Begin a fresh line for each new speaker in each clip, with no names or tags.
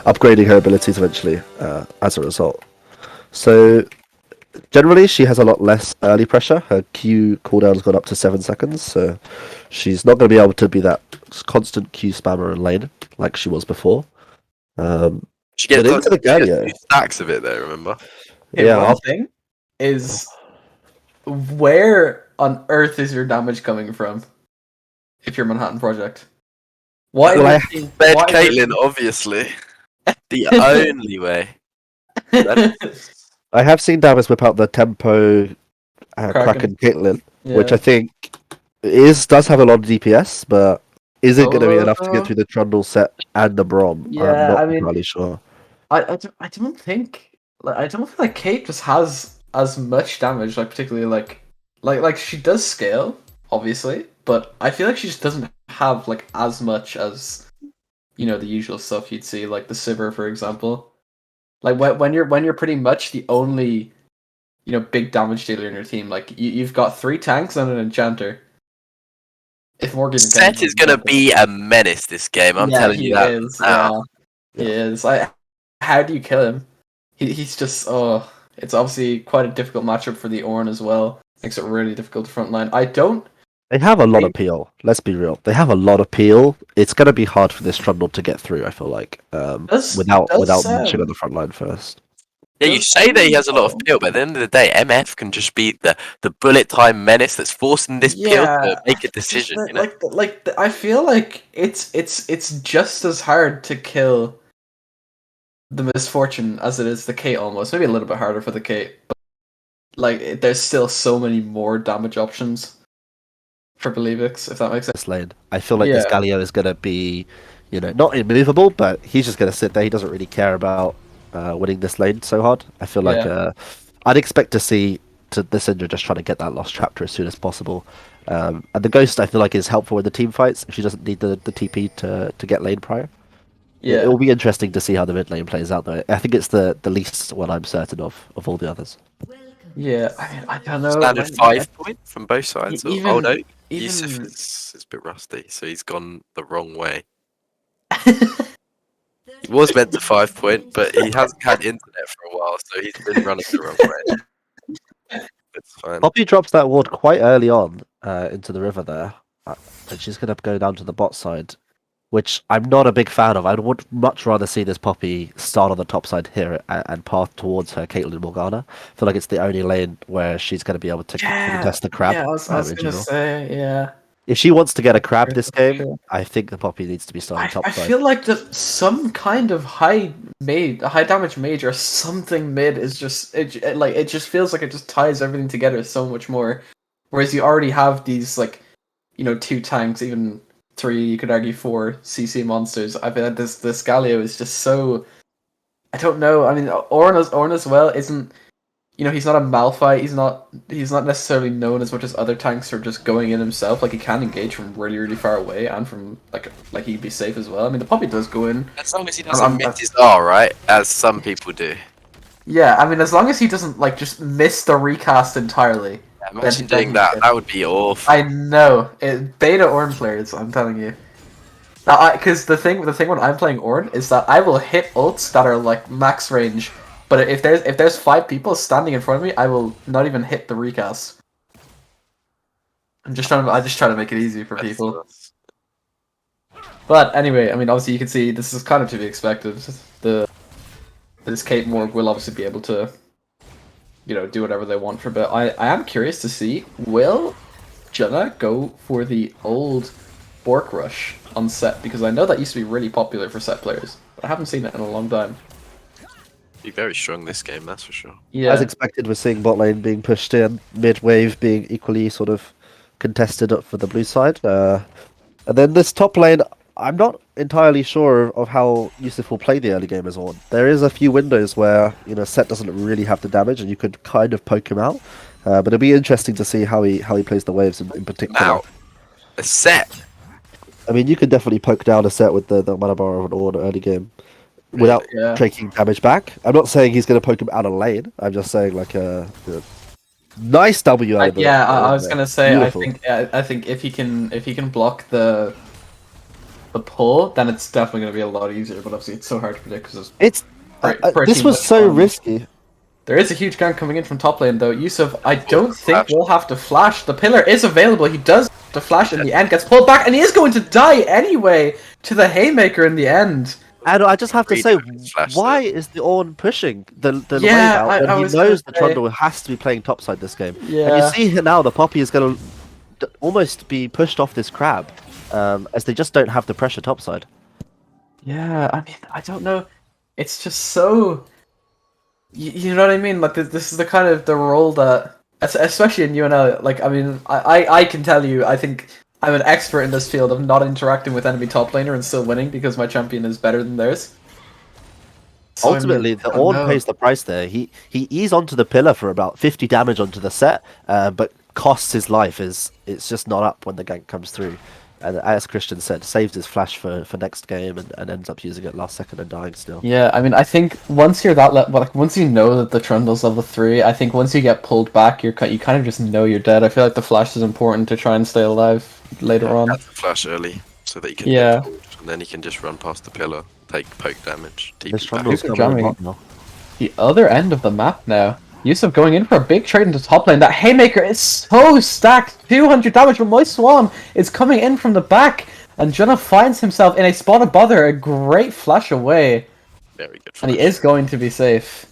upgrading her abilities eventually as a result. So generally, she has a lot less early pressure. Her Q cooldown's gone up to 7 seconds, so she's not going to be able to be that constant Q spammer in lane like she was before.
She
But
gets
into the
she gets
Galio,
2 stacks of it there. Remember?
Okay,
yeah,
one thing is, where on earth is your damage coming from? If you're Manhattan Project, why
Well,
is it
Bed Caitlyn, obviously. The only way.
I have seen Davis whip out the tempo
Kraken.
Kraken Caitlyn, which
Yeah.
I think does have a lot of DPS, but is it going to be enough to get
Uh,
through the Trundle set and the Brom? I'm
yeah,
not
I mean,
entirely sure.
I don't think, like, I don't feel like Kate just has as much damage, like particularly like she does scale, obviously, but I feel like she just doesn't have like as much as, you know, the usual stuff you'd see, like the Sivir, for example. Like when you're pretty much the only, you know, big damage dealer in your team, like you've got 3 tanks and an enchanter. If Morgan can
Set is gonna be a menace this game. I'm
yeah,
telling
he
you that
is.
now.
Yeah, he is. How do you kill him? He's just It's obviously quite a difficult matchup for the Ornn as well. Makes it really difficult to front line. I don't
They have a lot of
think
peel. Let's be real. They have a lot of peel. It's going to be hard for this Trundle to get through. I feel like without munching on the front line first.
Yeah, you say that he has a lot of peel, but at the end of the day, MF can just be the bullet time menace that's forcing this peel to make a decision. You know?
I feel like it's just as hard to kill the Misfortune as it is the Kate, almost. Maybe a little bit harder for the Kate, but like there's still so many more damage options for Believix, if that makes sense.
This lane, I feel like this Galio is going to be, not immovable, but he's just going to sit there. He doesn't really care about winning this lane so hard. I feel like I'd expect to see the Syndra just trying to get that lost chapter as soon as possible. And the Ghost, I feel like, is helpful in the team fights if she doesn't need the TP to get lane prior. It will be interesting to see how the mid lane plays out, though. I think it's the least one I'm certain of all the others.
Yeah, I mean, I don't know.
Standard 5 point from both sides.
Even
no, Yusuf is a bit rusty, so he's gone the wrong way. He was meant to 5 point, but he hasn't had internet for a while, so he's been running the wrong way. It's fine.
Poppy drops that ward quite early on into the river there, and she's going to go down to the bot side, which I'm not a big fan of. I would much rather see this Poppy start on the top side here and path towards her Caitlyn Morgana. I feel like it's the only lane where she's going to be able to contest the crab.
Yeah, I was gonna say, yeah.
If she wants to get a crab this game,
Sure.
I think the Poppy needs to be starting top
I
side.
feel like some kind of high damage mage or something mid is just it just feels like it just ties everything together so much more. Whereas you already have these, like, you know, 2 tanks, even 3, you could argue 4 CC monsters. I feel like this Galio is just so, I don't know. I mean, Ornn as well isn't, you know, he's not a Malphite. He's not necessarily known as much as other tanks for just going in himself. Like, he can engage from really, really far away, and from like he'd be safe as well. I mean, the Poppy does go in
as long as he doesn't miss his R, right? As some people do.
Yeah, I mean, as long as he doesn't like just miss the recast entirely.
Yeah, imagine doing that. That would be awful.
I know. Beta Ornn players, I'm telling you. Because the thing when I'm playing Ornn is that I will hit ults that are like max range. But if there's 5 people standing in front of me, I will not even hit the recast. I just try to make it easy for people. But anyway, I mean, obviously you can see this is kind of to be expected. This Kate Morg will obviously be able to, you know, do whatever they want for a bit. I am curious to see, will Junna go for the old Bork Rush on set? Because I know that used to be really popular for set players, but I haven't seen it in a long time.
Be very strong this game, that's for sure.
Yeah.
As expected, we're seeing bot lane being pushed in, mid wave being equally sort of contested up for the blue side. And then this top lane, I'm not entirely sure of how Yusuf will play the early game as well. There is a few windows where, Set doesn't really have the damage and you could kind of poke him out. But it'll be interesting to see how he plays the waves in particular.
Now, a Set.
I mean, you could definitely poke down a Set with the mana bar of an order early game without taking damage back. I'm not saying he's going to poke him out of lane. I'm just saying like a nice W out of the.
I was gonna say,
beautiful.
I think if he can block the the pull, then it's definitely going to be a lot easier. But obviously, it's so hard to predict because
this was so risky.
There is a huge gank coming in from top lane, though. Yusuf, I don't think will have to flash. The pillar is available. He does have to flash in the end, gets pulled back, and he is going to die anyway to the haymaker in the end.
And I just have to say, why is the Ornn pushing the wave out when he knows the Trundle has to be playing topside this game?
Yeah.
And you see here now, the Poppy is going to almost be pushed off this crab, as they just don't have the pressure topside.
Yeah, I mean, I don't know. It's just so... You know what I mean? Like, this is the kind of the role that... Especially in UNL, like, I mean, I can tell you, I think... I'm an expert in this field of not interacting with enemy top laner and still winning because my champion is better than theirs.
So, ultimately, the Ornn pays the price there. He eased onto the pillar for about 50 damage onto the set, but costs his life. It's just not up when the gank comes through. And as Christian said, saves his flash for next game and ends up using it last second and dying still.
Yeah, I mean, I think once you're that like once you know that the Trundle's level 3, I think once you get pulled back, you kind of just know you're dead. I feel like the flash is important to try and stay alive later on.
Have the flash early so that you can get pulled, and then you can just run past the pillar, take poke damage.
This Trundle's coming up now.
The other end of the map now. Yusuf going in for a big trade into top lane. That haymaker is so stacked. 200 damage, but my Swan is coming in from the back. And Junna finds himself in a spot of bother. A great flash away.
Very good flash.
And he is going to be safe.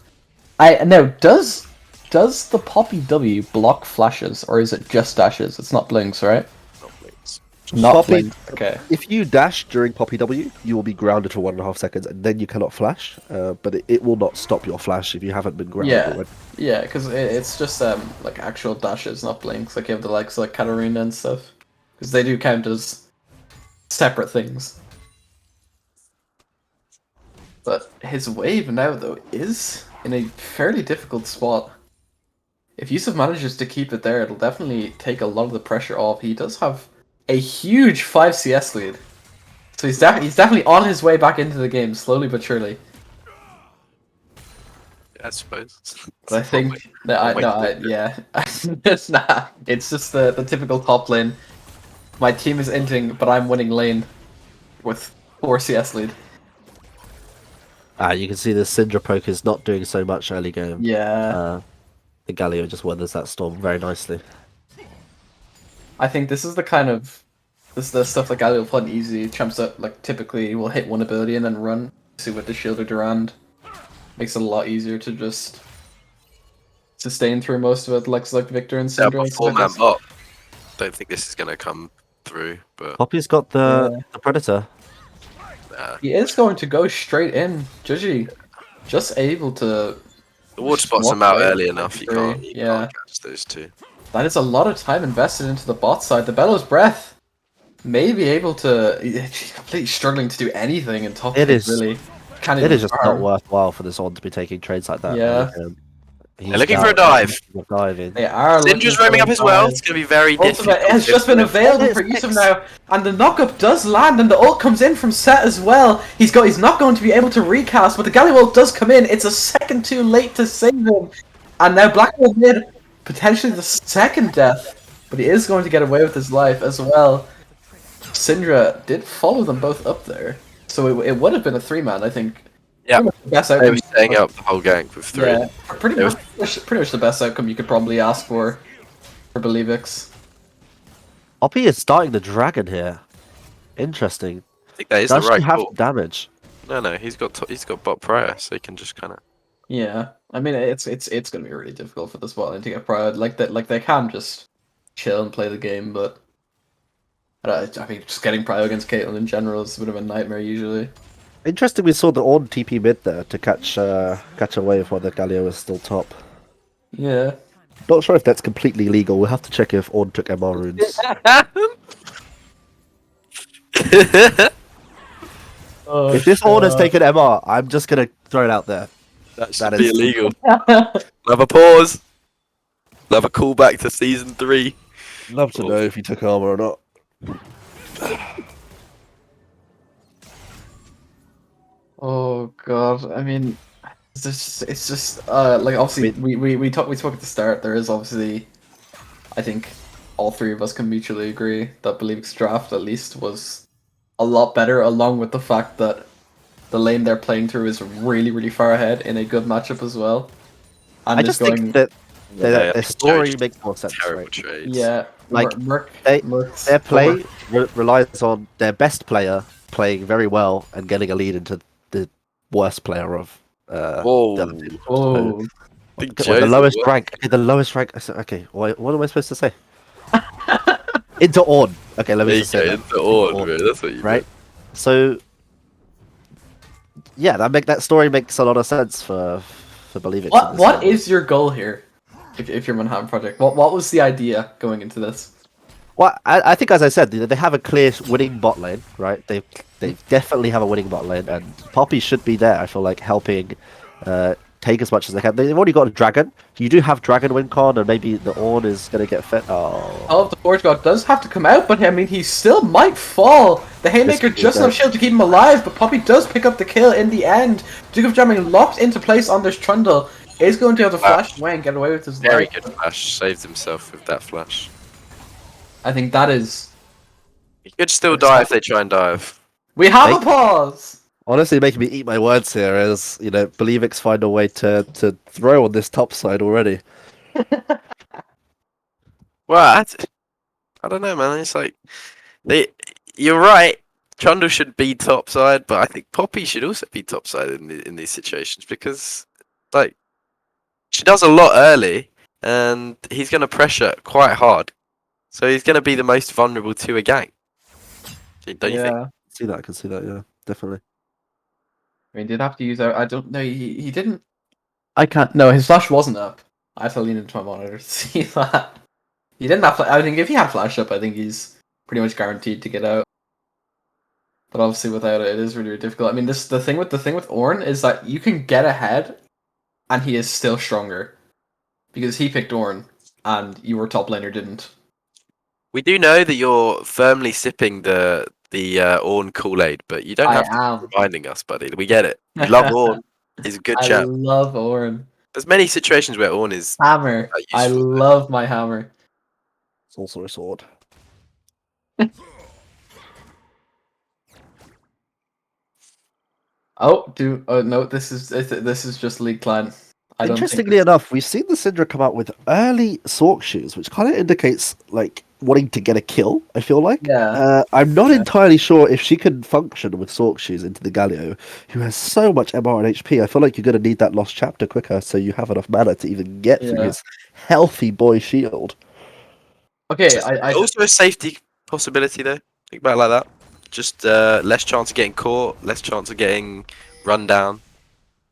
Now, does the Poppy W block flashes? Or is it just dashes? It's not blinks, right?
Not blinks.
Not blinks. Okay.
If you dash during Poppy W, you will be grounded for 1.5 seconds, and then you cannot flash. But it will not stop your flash if you haven't been grounded already.
Yeah, because it's just like actual dashes, not blinks. Like you have the likes like Katarina and stuff, because they do count as separate things. But his wave now though is in a fairly difficult spot. If Yusuf manages to keep it there, it'll definitely take a lot of the pressure off. He does have a huge 5 CS lead, so he's definitely on his way back into the game, slowly but surely.
I suppose.
But I think it's not. It's just the typical top lane. My team is inting, but I'm winning lane with 4 CS lead.
You can see the Syndra poke is not doing so much early game.
Yeah.
The Galio just weathers that storm very nicely.
I think this is the kind of the stuff that Galio will put in easy. Champs that like typically will hit one ability and then run. See with the shield or Durand. Makes it a lot easier to just sustain through most of it, like Victor and Syndra.
Don't think this is gonna come through, but
Poppy's got the Predator.
He is going to go straight in. Judgy, just able to.
The ward spots him out early enough. You can't catch those two.
That is a lot of time invested into the bot side. The Bellow's Breath may be able to. She's completely struggling to do anything in top.
It is
really.
It is just not worthwhile for this on to be taking trades like that.
Yeah.
They're looking for a dive.
They are.
Syndra's roaming up as well. It's going to be very difficult.
It has just been available for Yusuf now, and the knockup does land, and the ult comes in from Set as well. He's not going to be able to recast, but the Galio ult does come in. It's a second too late to save him, and now Blackwell did potentially the second death, but he is going to get away with his life as well. Syndra did follow them both up there, so it would have been a 3-man, I think.
Yeah, they were staying up the whole gang with 3.
Yeah, pretty much the best outcome you could probably ask for Believix.
Poppy is starting the dragon here. Interesting.
I think that is
Does
the right
she have
call.
damage?
No, he's got bot prior, so he can just kind of.
Yeah, I mean it's gonna be really difficult for the spot lane to get prior. Like they can just chill and play the game, but I mean just getting prior against Caitlyn in general is a bit of a nightmare usually.
Interesting, we saw the Ornn TP mid there to catch a wave while the Galio was still top.
Yeah.
Not sure if that's completely legal. We'll have to check if Ornn took MR runes. If this Ornn has taken MR, I'm just gonna throw it out there.
That should be illegal. Have a pause. Have a callback to season 3.
Love to know if he took armor or not.
Oh god, I mean, it's just like obviously we spoke at the start. There is obviously, I think, all 3 of us can mutually agree that Believix draft at least was a lot better, along with the fact that the lane they're playing through is really, really far ahead in a good matchup as well. And
I
is
just
going,
think that
Yeah,
their story makes more sense,
terrible
right?
trades.
yeah,
Like
Merc's
their play relies on their best player playing very well and getting a lead into the worst player of
Whoa.
the other team.
Oh,
Big
Okay, well, the
Joe's
lowest
what?
rank. Okay, the lowest rank. Okay, what am I supposed to say? Into Orn. Okay, let me
There you
just
go,
say that.
into Orn, bro. That's what you
Right. So yeah, that story makes a lot of sense for Believix.
what is your goal here? If you're Manhattan Project, what was the idea going into this?
Well, I think as I said, they have a clear winning bot lane, right? They definitely have a winning bot lane, and Poppy should be there. I feel like helping take as much as they can. They've already got a dragon. You do have dragon win con, and maybe the Orn is gonna get fit.
All
Oh,
of the Forge God does have to come out, but I mean, he still might fall. The Haymaker
This-
just enough shield to keep him alive, but Poppy does pick up the kill in the end. Duke of Jamming locked into place on this Trundle is going to have to flash away and get away with his
Very
life.
good flash. Saved himself with that flash.
I think that is.
He could still die if they try and dive.
We have
Make-
a pause.
honestly, making me eat my words here as Believix find a way to throw on this top side already.
Well, I don't know, man. It's like you're right. Trundle should be topside, but I think Poppy should also be topside in these situations because, like, she does a lot early, and he's going to pressure quite hard, so he's going to be the most vulnerable to a gank. Don't you think?
I can see that. Yeah, definitely.
I mean, did have to use. I don't know. He didn't. I can't. No, his flash wasn't up. I have to lean into my monitor to see that. He didn't have. I think if he had flash up, I think he's pretty much guaranteed to get out. But obviously, without it, it is really, really difficult. I mean, the thing with Ornn is that you can get ahead, and he is still stronger, because he picked Ornn, and your top laner didn't.
We do know that you're firmly sipping the Ornn Kool-Aid, but you don't
I
have to
am.
keep reminding us, buddy. We get it. You love Ornn. He's a good
I
chap.
love Ornn.
There's many situations where Ornn is
Hammer. I
useful.
love my hammer.
It's also a sword.
Oh no, this is just League Clan. I don't think
Interestingly
it's-
enough, we've seen the Syndra come out with early Sork shoes, which kind of indicates like wanting to get a kill. I feel like.
Yeah.
I'm not entirely sure if she can function with Sork shoes into the Galio, who has so much MR and HP. I feel like you're going to need that lost chapter quicker, so you have enough mana to even get through his healthy boy shield.
Okay, I
Also a safety possibility though. Think about it like that. Just less chance of getting caught, less chance of getting run down.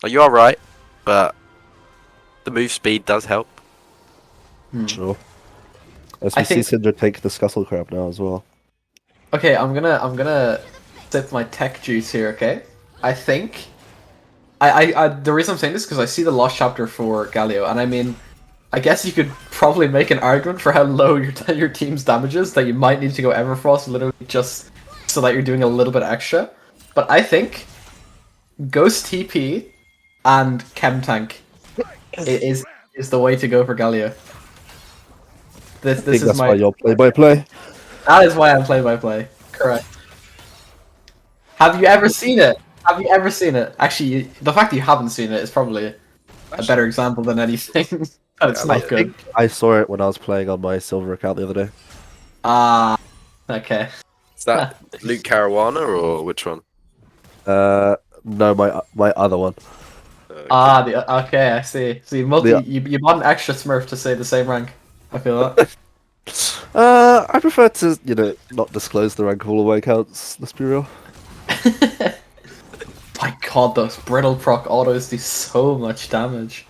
Like, you are right, but the move speed does help.
Sure. As
I
we see
think-
Syndra take the Scuttle Crab now as well.
Okay, I'm gonna sip my tech juice here. Okay, I think I the reason I'm saying this is because I see the lost chapter for Galio, and I mean, I guess you could probably make an argument for how low your team's damage is that you might need to go Everfrost literally just so that you're doing a little bit extra. But I think Ghost TP and Chem Tank is the way to go for Galio. This
I think
is
that's
my
why you're play-by-play.
That is why I'm play-by-play. Correct. Have you ever seen it? Have you ever seen it? Actually, the fact that you haven't seen it is probably a better example than anything. But it's not good.
I saw it when I was playing on my silver account the other day.
Ah, okay.
Is that Luke Caruana or which one?
No, my other one.
Ah, okay, I see. So you bought an extra Smurf to say the same rank. I feel that.
I prefer to not disclose the rank of all of my accounts. Let's be real.
My god, those brittle proc autos do so much damage.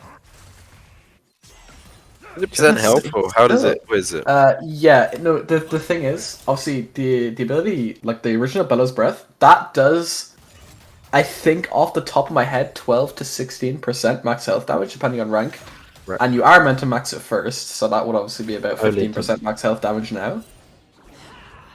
100% health, or how does it? Where is it?
Yeah, no, the thing is, obviously, the ability, like the original Bellows Breath, that does, I think, off the top of my head, 12 to 16% max health damage, depending on rank.
Right.
And you are meant to max it first, so that would obviously be about
Only
15% max health damage now.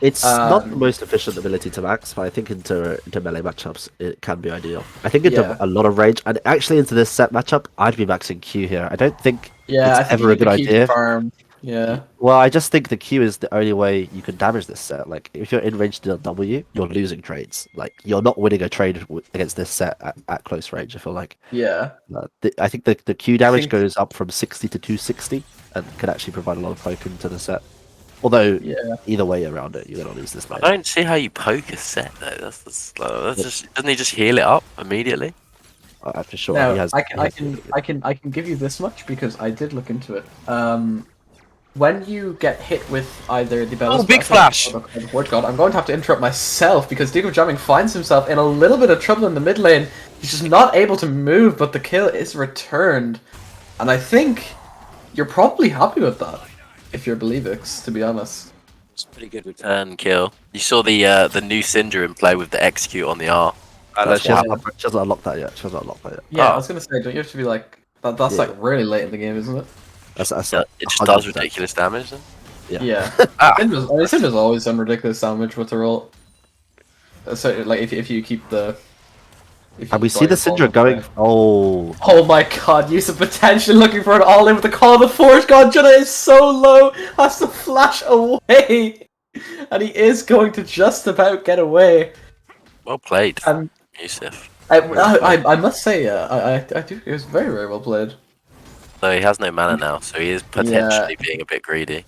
It's not the most efficient ability to max, but I think into melee matchups it can be ideal. I think into a lot of range, and actually into this set matchup, I'd be maxing Q here. I don't think
Yeah, I
it's
think
ever a good idea.
Yeah.
Well, I just think the Q is the only way you can damage this set. Like, if you're in range to W, you're losing trades. Like, you're not winning a trade against this set at close range. I feel like.
Yeah.
I think the Q
I
damage
think
goes up from 60 to 260 and can actually provide a lot of poke into the set. Although,
yeah.
either way around it, you're gonna lose this
I
lane.
don't see how you poke a set though. That's just doesn't he just heal it up immediately?
For sure,
Now
he has.
I can give you this much because I did look into it. When you get hit with either the Believix
big flash!
or the Forge God, I'm going to have to interrupt myself because Duke of Jamming finds himself in a little bit of trouble in the mid lane. He's just not able to move, but the kill is returned. And I think you're probably happy with that, if you're Believix, to be honest.
It's a pretty good return kill. You saw the new Syndra in play with the execute on the R.
She hasn't unlocked that yet. She hasn't unlocked that yet.
Yeah,
Oh.
I was gonna say, don't you have to be like that's
Yeah.
like really late in the game, isn't it?
That's
It just does ridiculous damage then.
Yeah.
Ah.
Syndra's always done ridiculous damage with her ult. So like if you keep the.
And we see the Syndra going. Oh.
Oh my god, Yusuf potentially looking for an all-in with the call of the Force God. Juna is so low, has to flash away. And he is going to just about get away.
Well played,
And
Yusuf.
I must say, I do. It was very, very well played.
So he has no mana now, so he is potentially being a bit greedy.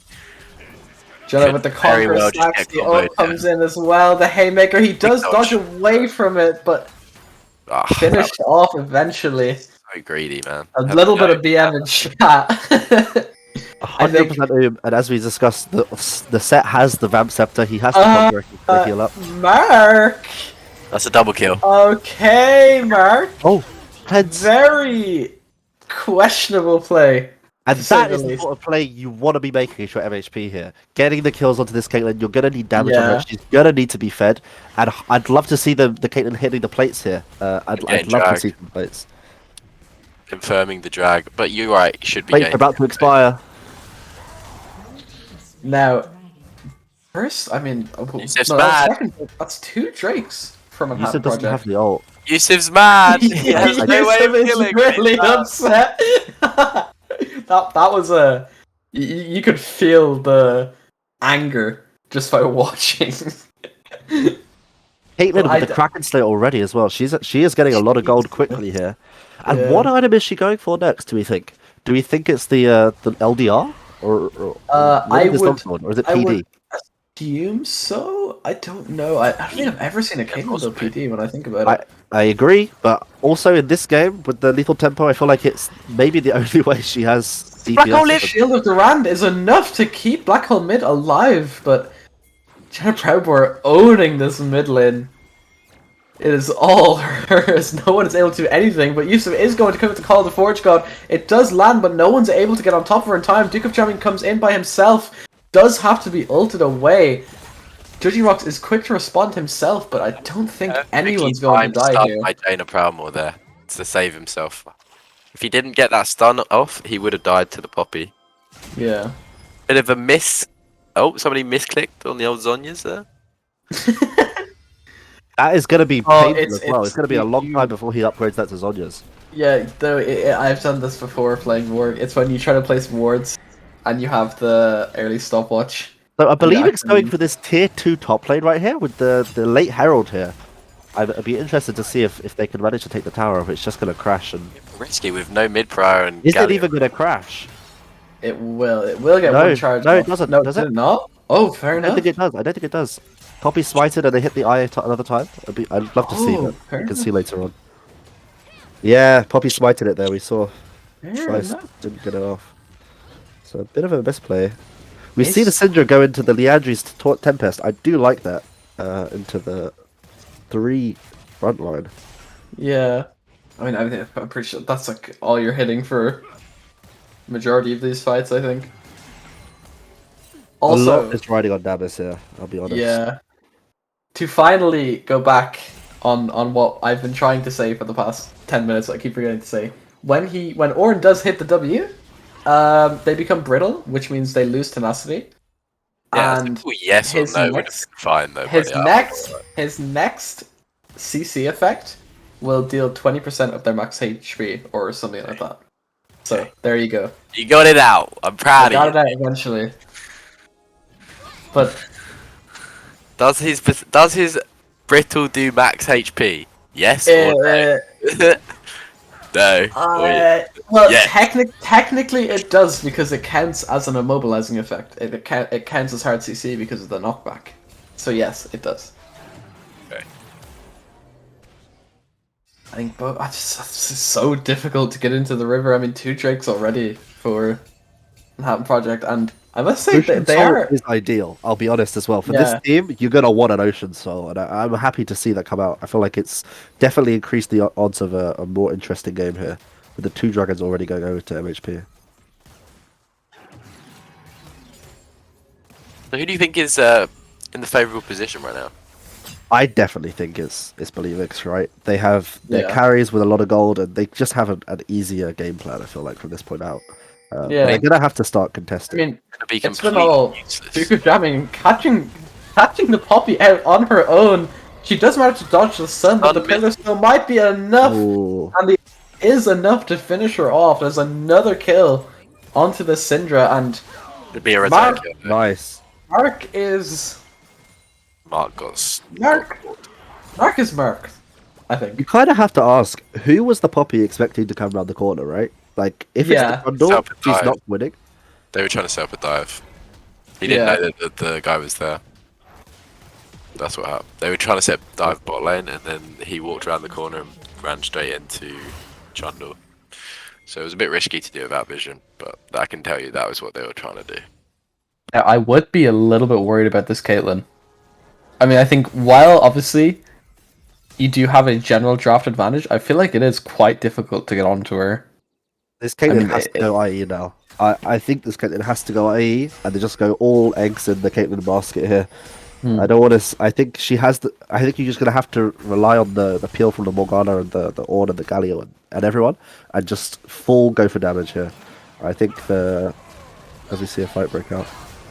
Juna
Could
with the
very
conquer
well just
stacks,
get
the
comboed,
ult comes in as well. The haymaker, he does dodge away from it, but
Ah,
finished off eventually.
so greedy, man.
A little bit of BM in chat.
100%. And as we discussed, the set has the Vamp Scepter. He has to conquer to heal up.
Mark!
That's a double kill.
Okay, Mark.
Oh, heads.
Very questionable play.
And
to say
that
the
is the
least.
sort of play you want to be making for MHP here. Getting the kills onto this Caitlyn, you're going to need damage on her.
Yeah.
She's going to need to be fed. And I'd love to see the Caitlyn hitting the plates here. I'd love to see some plates.
Confirming the drag. But you're right, you should be
Plates are about to expire.
Now, first, I mean,
Yusuf's mad.
that's 2 Drakes from a
Yusuf doesn't have the ult.
Yusuf's mad! He has no way of
Yusuf
killing
is really upset. that was a... You could feel the anger just by watching.
Caitlyn with the Kraken slate already as well. She is getting a lot of gold quickly here. And what item is she going for next, do we think? Do we think it's the LDR? Or is it PD?
I would assume so. I don't know. I don't think I've ever seen a Caitlyn build PD when I think about it.
I agree, but also in this game, with the lethal tempo, I feel like it's maybe the only way she has DPS.
Black Hole Shield of Durand is enough to keep Black Hole Mid alive, but Jenna Proudmoore owning this mid lane. It is all hers. No one is able to do anything, but Yusuf is going to come to call the Forge God. It does land, but no one's able to get on top of her in time. Duke of Jamming comes in by himself. Does have to be ulted away. Judgy Rocks is quick to respond himself, but I don't think anyone's going to die here.
By Jaina Proudmoore there to save himself. If he didn't get that stun off, he would have died to the Poppy.
Yeah.
Bit of a miss. Oh, somebody misclicked on the old Zonias there.
That is going to be painful as well.
it's
It's going to be a long time before he upgrades that to Zhonya's.
Yeah, though I've done this before playing Ward. It's when you try to place wards and you have the early stopwatch.
So I believe it's going for this tier 2 top lane right here with the late Herald here. I'd be interested to see if they can manage to take the tower, or if it's just going to crash. And
risky with no mid prior and.
Is it even going to crash?
It will get one charge.
No, it doesn't.
No,
does it
not? Oh, fair enough.
I don't think it does. I don't think it does. Poppy smited and they hit the eye another time. I'd love to see that. You can see later on. Yeah, Poppy smited it there. We saw. Twice, didn't get it off. So a bit of a misplay. We see the Syndra go into the Liandry's Tempest. I do like that. Into the 3 front line.
Yeah. I mean, I'm pretty sure that's like all you're hitting for majority of these fights, I think. Also,
a lot is riding on Davis here, I'll be honest.
Yeah. To finally go back on what I've been trying to say for the past 10 minutes, I keep forgetting to say. When Ornn does hit the W, they become brittle, which means they lose tenacity.
Yeah,
and
yes or no would have been fine though.
His next CC effect will deal 20% of their max HP or something like that. So there you go.
You got it out. I'm proud
I got
of
it out eventually. But
you. Does his brittle do max HP? Yes or no? No.
well,
Yes.
technically it does because it counts as an immobilizing effect. It counts as hard CC because of the knockback. So yes, it does.
Okay.
I think it's just so difficult to get into the river. I mean, 2 Drakes already for Manhattan Project, and I must say
Ocean
they
Soul
are.
is ideal. I'll be honest as well. For this
Yeah,
team, you're gonna want an Ocean Soul, and I'm happy to see that come out. I feel like it's definitely increased the odds of a more interesting game here, with the 2 dragons already going over to MHP.
So who do you think is in the favourable position right now?
I definitely think it's Believix, right? They have their
Yeah.
carries with a lot of gold, and they just have an easier game plan. I feel like from this point out, but
Yeah.
they're gonna have to start
I
contesting.
mean,
Gonna be
it's been
completely
all
useless.
Duke jamming, catching the Poppy out on her own. She does manage to dodge the sun, but the pillar still might be enough,
Ooh,
and it is enough to finish her off. There's another kill onto the Syndra, and
It'd be a
Mark-
attack.
nice.
Mark is
Mark got
Mark.
caught.
Mark is Mark, I
You
think.
kind of have to ask who was the Poppy expecting to come around the corner, right? Like if
Yeah.
it's the bundle,
Self-dive.
she's not winning.
They were trying to set up a dive. He didn't
Yeah.
know that the guy was there. That's what happened. They were trying to set up dive bot lane, and then he walked around the corner and ran straight into Chundle. So it was a bit risky to do without vision, but I can tell you that was what they were trying to do.
I would be a little bit worried about this Caitlyn. I mean, I think while obviously you do have a general draft advantage, I feel like it is quite difficult to get onto her.
This Caitlyn
mean,
has to go IE now. I think this Caitlyn has to go IE, and they just go all eggs in the Caitlyn basket here. I don't want to. I think she has the. I think you're just gonna have to rely on the peel from the Morgana and the Ornn and the Galio and everyone, and just full go for damage here. I think as we see a fight break out,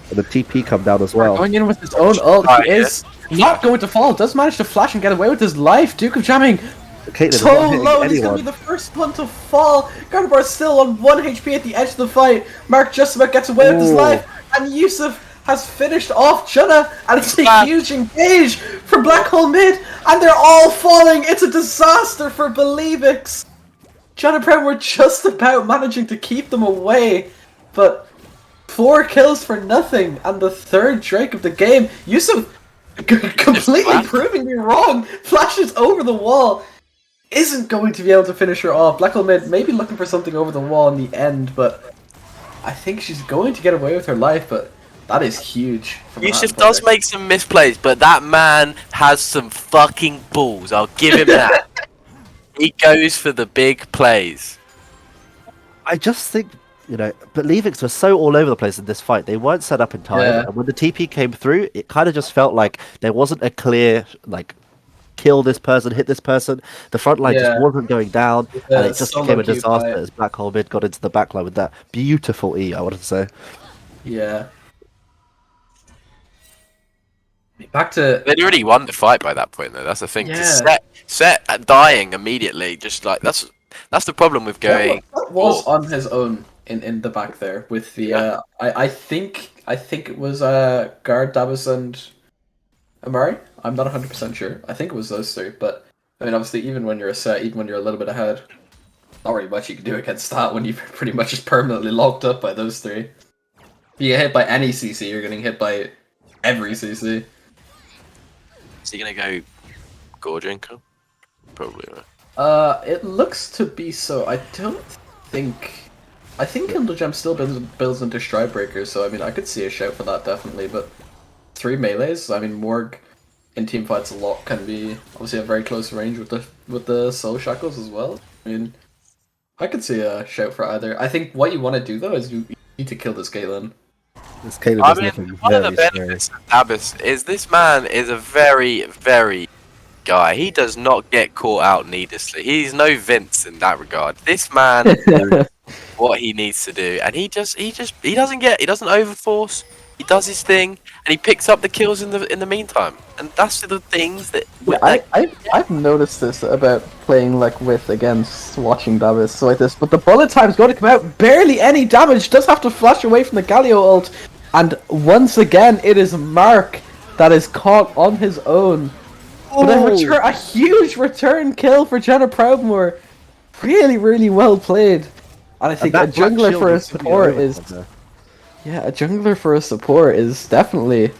and the TP come down as well.
Going in with his own ult, he is not going to fall. Does manage to flash and get away with his life. Duke of jamming
Caitlyn is
so
not hitting
low, and he's going to
anyone.
be the first one to fall. Gardevoir still on 1 HP at the edge of the fight. Mark just about gets away with his
Ooh.
life, and Yusuf has finished off Chunna, and it's a huge engage for Black Hole Mid, and they're all falling. It's a disaster for Believix. Chunna Prem were just about managing to keep them away, but 4 kills for nothing, and the 3rd Drake of the game. Yusuf completely proving me wrong. Flashes over the wall. Isn't going to be able to finish her off. Black Hole Mid maybe looking for something over the wall in the end, but I think she's going to get away with her life, but that is huge.
Yusuf does make some misplays, but that man has some fucking balls. I'll give him that. He goes for the big plays.
I just think, Believix were so all over the place in this fight. They weren't set up in time.
Yeah.
And when the TP came through, it kind of just felt like there wasn't a clear, kill this person, hit this person. The front line just wasn't going down. And it just became a disaster as Black Hole Mid got into the back line with that beautiful E, I wanted to say.
Yeah. Back to...
They'd already won the fight by that point, though. That's the thing.
Yeah.
To set at dying immediately, just like that's the problem with going.
That was on his own in the back there with the I think it was Guard, Dabus, and Amari. I'm not 100% sure. I think it was those 3, but I mean obviously even when you're a set, even when you're a little bit ahead, not really much you can do against that when you're pretty much just permanently locked up by those 3. If you get hit by any CC, you're getting hit by every CC.
Is he gonna go Gorgenko? Probably not.
It looks to be so. I think Kindle Gem still builds into Stride Breakers, so I mean I could see a shout for that definitely, but 3 melees, I mean Morg in team fights a lot can be obviously a very close range with the Soul Shackles as well. I mean I could see a shout for either. I think what you want to do though is you need to kill this Caitlyn.
This Caitlyn
I
is
mean,
looking
one of the
very scary.
benefits of Dabus is this man is a very, very guy. He does not get caught out needlessly. He's no Vince in that regard. This man knows what he needs to do, and he doesn't overforce. he does his thing, and he picks up the kills in the meantime. And that's the things that.
I've noticed this about playing like with against watching Davis like this, but the bullet time's going to come out barely any damage. Does have to flash away from the Galio ult, and once again it is Mark that is caught on his own. But a huge return kill for Jenna Proudmoore. Really, really well played. And I think a jungler for a support is. Yeah, a jungler for a support is definitely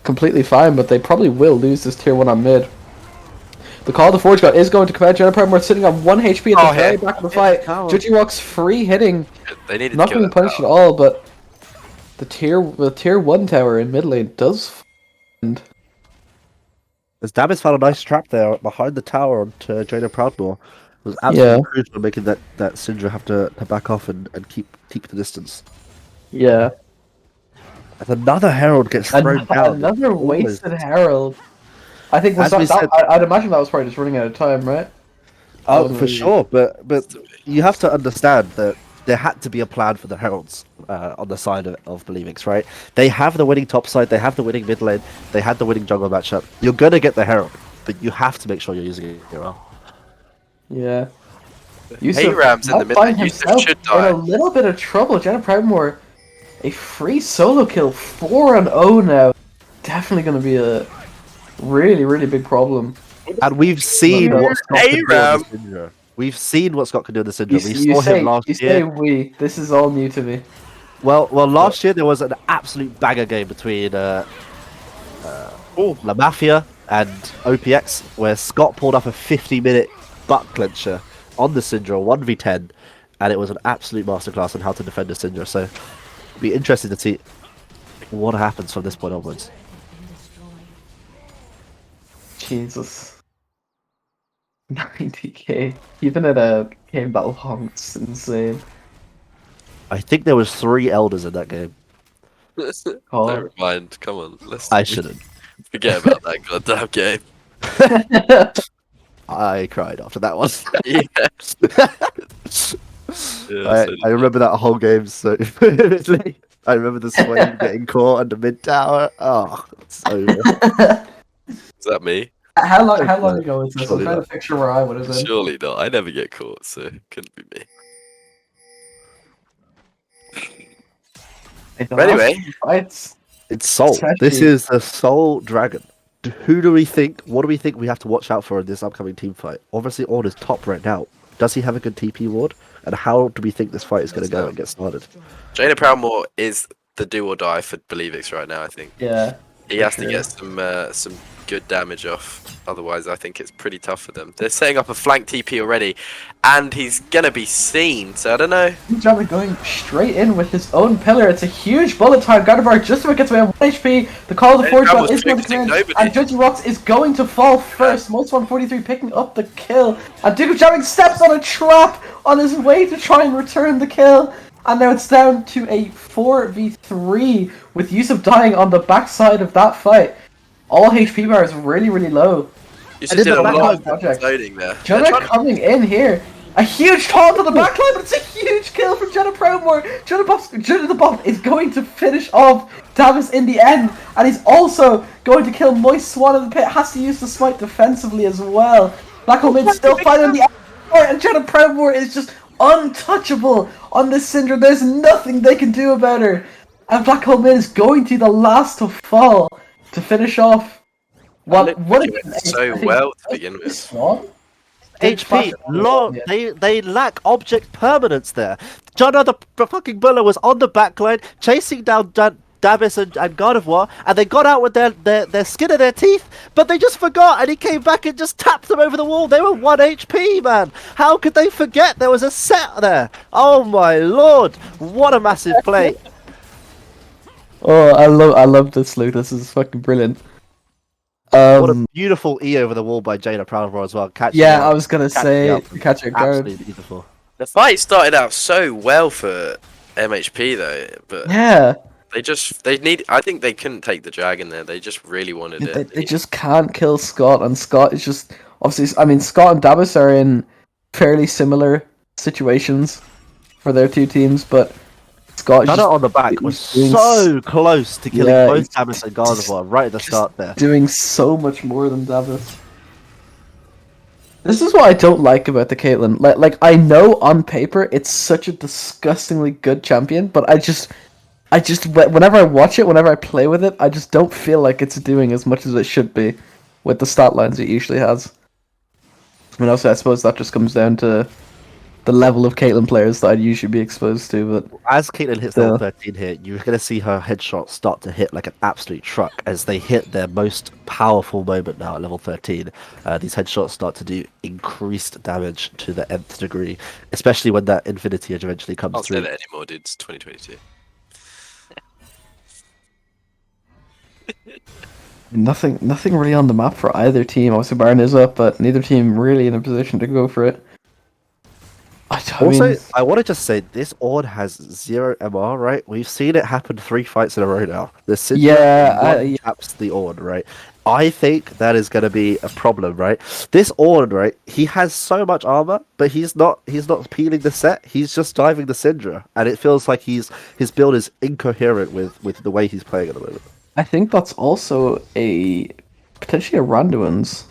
completely fine, but they probably will lose this tier 1 on mid. The Call of the Forge God is going to come out. Jenna Proudmoore sitting on 1 HP at the very back of the fight. Judgy Rock's free hitting.
They needed
not being punished at all, but the tier 1 tower in mid lane does end.
As Davis found a nice trap there behind the tower onto Jaina Proudmoore. It was absolutely crucial in making that Syndra have to back off and keep the distance.
Yeah.
And another Herald gets thrown down.
Another wasted Herald. I think I'd imagine that was probably just running out of time, right?
Oh, for sure. But you have to understand that there had to be a plan for the Heralds on the side of Believix, right? They have the winning top side, they have the winning mid lane, they had the winning jungle matchup. You're going to get the Herald, but you have to make sure you're using it well.
Yeah.
Rams in the mid lane. Yusuf should die.
In a little bit of trouble. Jenna Proudmoore, a free solo kill, 4-0 now. Definitely going to be a really, really big problem.
And we've seen what Scott can do in the Syndra. We've seen what Scott can do in the Syndra. We saw him last year.
Say we. This is all new to me.
Well, last year there was an absolute banger game between La Mafia and OPX, where Scott pulled up a 50-minute butt clencher on the Syndra, 1v10, and it was an absolute masterclass on how to defend the Syndra. So, it'll be interesting to see what happens from this point onwards.
Jesus. 90k. Even at a game that long, it's insane.
I think there was 3 elders in that game.
Never mind. Come on.
I shouldn't.
Forget about that goddamn game.
I cried after that one.
Yeah.
I remember that whole game so vividly. I remember the Swain getting caught under mid tower. Oh, so
Is that me?
How long ago was this? I'm trying to picture where I would have been.
Surely not. I never get caught, so it couldn't be me. But anyway,
it's
Soul. This is the Soul Dragon. What do we think we have to watch out for in this upcoming team fight? Obviously, Ornn is top right now. Does he have a good TP ward? And how do we think this fight is going to go and get started?
Jaina Proudmoore is the do or die for Believix right now, I think.
Yeah.
He has to get some good damage off. Otherwise, I think it's pretty tough for them. They're setting up a flank TP already, and he's gonna be seen. So I don't know.
Jabba going straight in with his own pillar. It's a huge bullet time. Gardevoir just about gets away on 1 HP. The Call of the Forge God is going to come in, and Judgy Rocks is going to fall first. Most 143 picking up the kill, and Duke of Jamming steps on a trap on his way to try and return the kill. And now it's down to a 4v3 with Yusuf dying on the backside of that fight. All HP bar is really, really low.
Yusuf did a lot of loading there.
Jenna coming in here. A huge taunt on the backline, but it's a huge kill from Jenna Proudmoore. Jenna the Bot is going to finish off Davis in the end. And he's also going to kill Moist Swan in the pit. Has to use the smite defensively as well. Black Hole Mid still fighting on the end. And Jenna Proudmoore is just untouchable on this Syndra. There's nothing they can do about her. And Black Hole Mid is going to be the last to fall to finish off. What
so well to begin with.
HP, they lack object permanence there. Jana the fucking Buller was on the backline chasing down Davis and Gardevoir, and they got out with their skin of their teeth, but they just forgot, and he came back and just tapped them over the wall. They were 1 HP, man. How could they forget there was a set there? Oh my lord, what a massive play.
Oh, I love this, Luke. This is fucking brilliant.
What a beautiful E over the wall by Jaina Proudmoore as well.
I was gonna say catch your guard.
Absolutely beautiful.
The fight started out so well for MHP though, but
yeah,
I think they couldn't take the dragon there. They just really wanted it.
They just can't kill Scott, and Scott is just obviously. I mean, Scott and Davis are in fairly similar situations for their two teams, but Scott
Shudder
just
on the back was
doing
so close to killing
yeah,
both Davis and Gardevoir right at the start there.
doing so much more than Davis. This is what I don't like about the Caitlyn. Like I know on paper it's such a disgustingly good champion, but I just whenever I watch it, whenever I play with it, I just don't feel like it's doing as much as it should be with the stat lines it usually has. I mean, also I suppose that just comes down to the level of Caitlyn players that I'd usually be exposed to, but
As Caitlyn hits level 13 here, you're going to see her headshots start to hit like an absolute truck as they hit their most powerful moment now at level 13. These headshots start to do increased damage to the nth degree, especially when that Infinity Edge eventually comes
Can't
through.
say that anymore, dude. It's 2022.
nothing really on the map for either team. Obviously Baron is up, but neither team really in a position to go for it.
Also, I want to just say this Ord has 0 MR, right? We've seen it happen 3 fights in a row now. The Syndra taps the Ord, right? I think that is going to be a problem, right? This Ord, right? He has so much armor, but he's not peeling the set. He's just diving the Syndra, and it feels like his build is incoherent with the way he's playing at the moment.
I think that's also potentially a Randuin's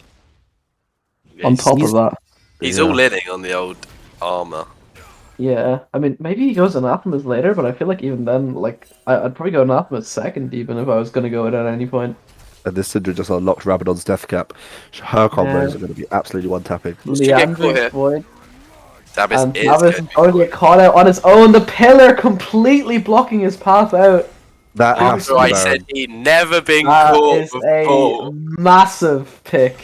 on top of that.
He's all inning on the old armor.
Yeah, I mean, maybe he goes Anathema's later, but I feel like even then, like, I'd probably go Anathema's second, even if I was going to go it at any point.
And this Syndra just unlocked Rabadon's death cap. Her combos are going to be absolutely one-tapping.
Leandra's void.
Davis
is going to get caught out on his own. The pillar completely blocking his path out.
That
After I said he'd never been caught
before. A massive pick.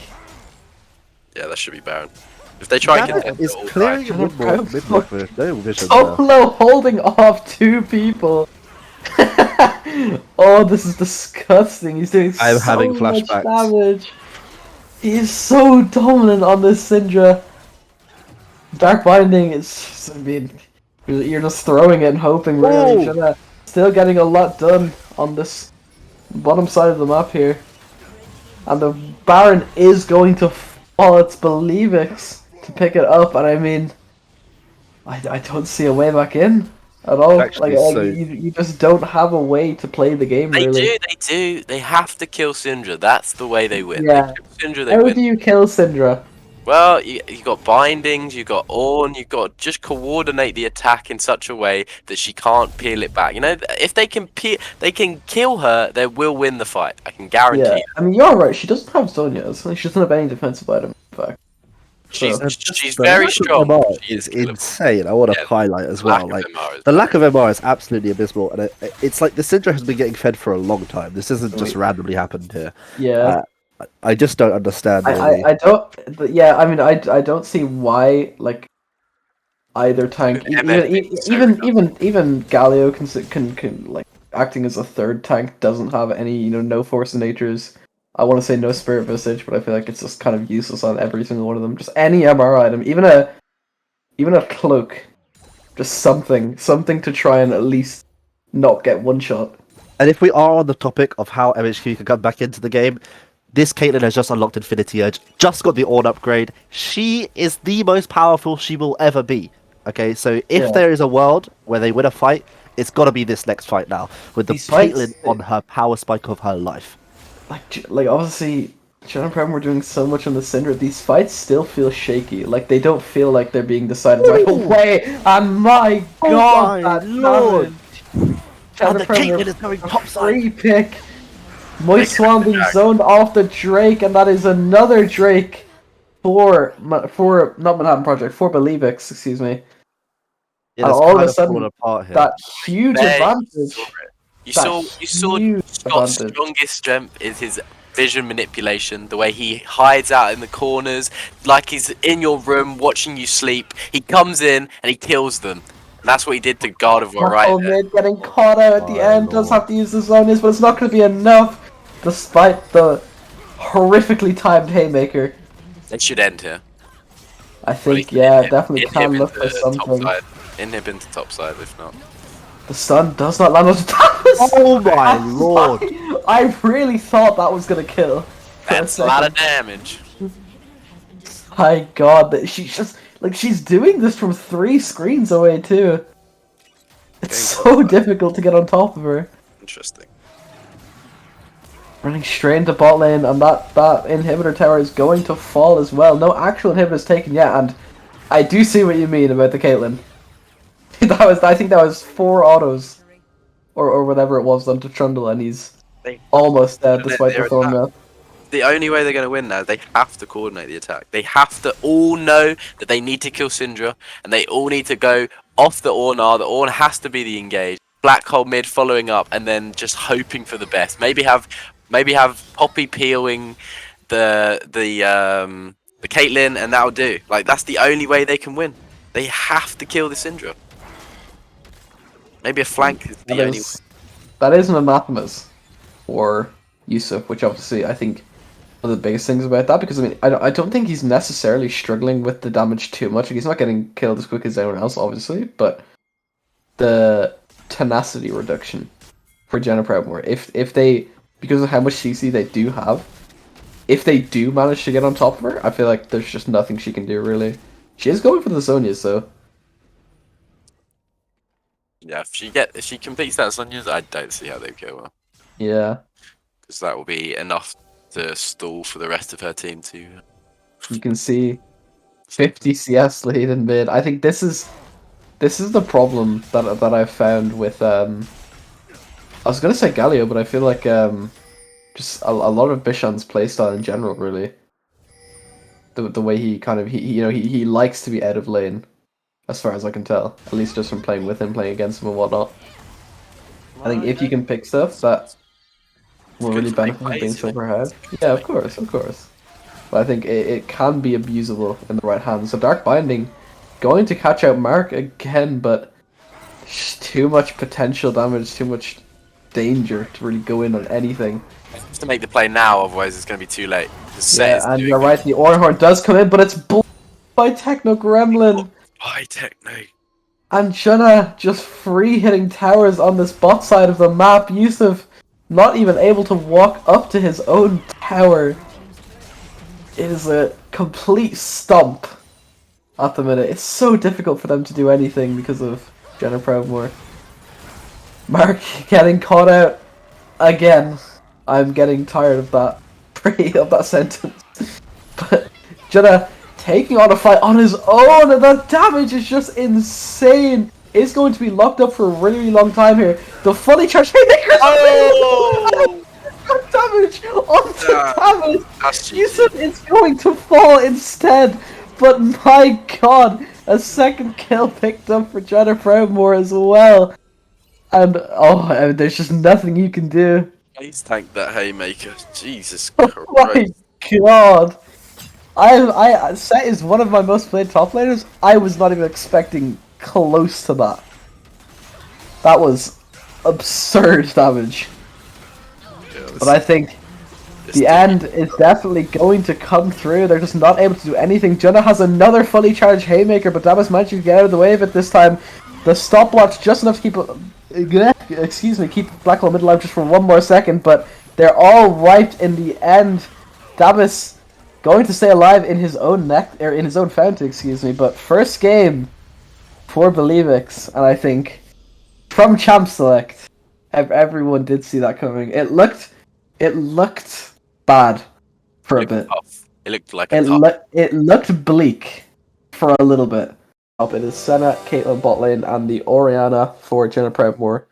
Yeah, that should be Baron. If they try and contend
is clearing one more mid-block with no vision.
Solo holding off 2 people. Oh, this is disgusting. He's doing so
having
much
flashbacks.
damage. He is so dominant on this Syndra. Dark Binding is just, I mean, you're just throwing it and hoping, really. Still getting a lot done on this bottom side of the map here. And the Baron is going to fall. It's Believix to pick it up, and I mean, I don't see a way back in at all. You just don't have a way to play the game,
they
really.
They do. They have to kill Syndra. That's the way they win.
Yeah.
They kill Syndra, they
How
win.
do you kill Syndra?
Well, you got bindings, you got Ornn, you got just coordinate the attack in such a way that she can't peel it back. You know, if they can kill her, they will win the fight. I can guarantee.
Yeah, I mean, you're right. She doesn't have Zonia's. She doesn't have any defensive item. In fact,
she's very strong.
She is insane. I want to highlight as well. Like the lack of MR is absolutely abysmal, and it's like the Syndra has been getting fed for a long time. This isn't just randomly happened here.
Yeah.
I just don't understand. Really.
I don't. Yeah, I mean, I don't see why like either tank, even Galio can like acting as a third tank doesn't have any no force of natures. I want to say no spirit visage, but I feel like it's just kind of useless on every single one of them. Just any MR item, even a cloak, just something to try and at least not get one shot.
And if we are on the topic of how MHQ can come back into the game. This Caitlyn has just unlocked Infinity Edge, just got the Ornn upgrade. She is the most powerful she will ever be. Okay, so if there is a world where they win a fight, it's got to be this next fight now, with the Caitlyn on her power spike of her life.
Like obviously, John and Prem were doing so much on the Syndra. These fights still feel shaky. Like they don't feel like they're being decided right away. And my God, that
Lord! And the Caitlyn is going topside.
Free pick. Moist Swan being zoned off the Drake, and that is another Drake for not Manhattan Project, for Believix, excuse me.
Yeah,
and all of a sudden, that huge advantage.
You saw Scott's strongest strength is his vision manipulation, the way he hides out in the corners, like he's in your room watching you sleep. He comes in and he kills them. And that's what he did to Gardevoir right there.
Getting caught out at the end, does have to use the zonias, but it's not going to be enough, despite the horrifically timed haymaker.
It should end here.
I think, definitely can look for something.
Inhib into topside, if not.
The stun does not land on the Tavis!
Oh my lord!
I really thought that was going to kill.
That's a lot of damage.
My God, she's just... Like, she's doing this from 3 screens away, too. It's so difficult to get on top of her.
Interesting.
Running straight into bot lane, and that inhibitor tower is going to fall as well. No actual inhibitors taken yet, and I do see what you mean about the Caitlyn. I think that was 4 autos, or whatever it was, onto Trundle, and he's almost dead despite the thorn mail.
The only way they're going to win now, they have to coordinate the attack. They have to all know that they need to kill Syndra, and they all need to go off the Ornar. The Orn has to be the engage. Black hole mid following up, and then just hoping for the best. Maybe have Poppy peeling the Caitlyn, and that'll do. Like, that's the only way they can win. They have to kill the Syndra. Maybe a flank is the only way.
That is an anathemas for Yusuf, which obviously I think one of the biggest things about that, because I mean I don't think he's necessarily struggling with the damage too much. Like, he's not getting killed as quick as anyone else, obviously, but the tenacity reduction for Jenna Proudmoore, if they, because of how much CC they do have, if they do manage to get on top of her, I feel like there's just nothing she can do really. She is going for the Zonias though.
Yeah, if she completes that Sonya's, I don't see how they go well.
Yeah.
Because that will be enough to stall for the rest of her team to.
You can see 50 CS lead in mid. I think this is the problem that I've found with I was gonna say Galio, but I feel like just a lot of Bishan's playstyle in general, really. The way he kind of he likes to be out of lane, as far as I can tell. At least just from playing with him, playing against him and whatnot. I think if you can pick stuff that will really benefit from being so far ahead. Yeah, of course. But I think it can be abusable in the right hands. So Dark Binding going to catch out Mark again, but just too much potential damage, too much danger to really go in on anything.
Just to make the play now, otherwise it's going to be too late.
Yeah, and you're right, the Ornhorn does come in, but it's blocked by Techno Gremlin.
By Techno.
And Shunna just free hitting towers on this bot side of the map. Yusuf not even able to walk up to his own tower. It is a complete stomp at the minute. It's so difficult for them to do anything because of Jenna Proudmoore. Mark getting caught out again. I'm getting tired of that of that sentence. But Jenna taking on a fight on his own, and the damage is just insane. It's going to be locked up for a really, really long time here. The fully charged haymaker. Oh! Damage onto damage. Yusuf is going to fall instead. But my god, a second kill picked up for Jenna Proudmoore as well. And oh, there's just nothing you can do.
Please tank that haymaker. Jesus
Christ. Oh my god. Set is one of my most played top laners. I was not even expecting close to that. That was absurd damage. Yeah, but I think the end is definitely going to come through. They're just not able to do anything. Junna has another fully charged haymaker, but Damas managed to get out of the way of it this time. The stopwatch just enough to keep Black Hole mid alive just for one more second, but they're all wiped in the end. Damas going to stay alive in his own in his own fountain, but first game for Believix, and I think from Champ Select, everyone did see that coming. It looked bad for a bit.
Tough. It looked like
it looked bleak for a little bit. It is Senna, Caitlyn bot lane, and the Orianna for Jenna Proudmoore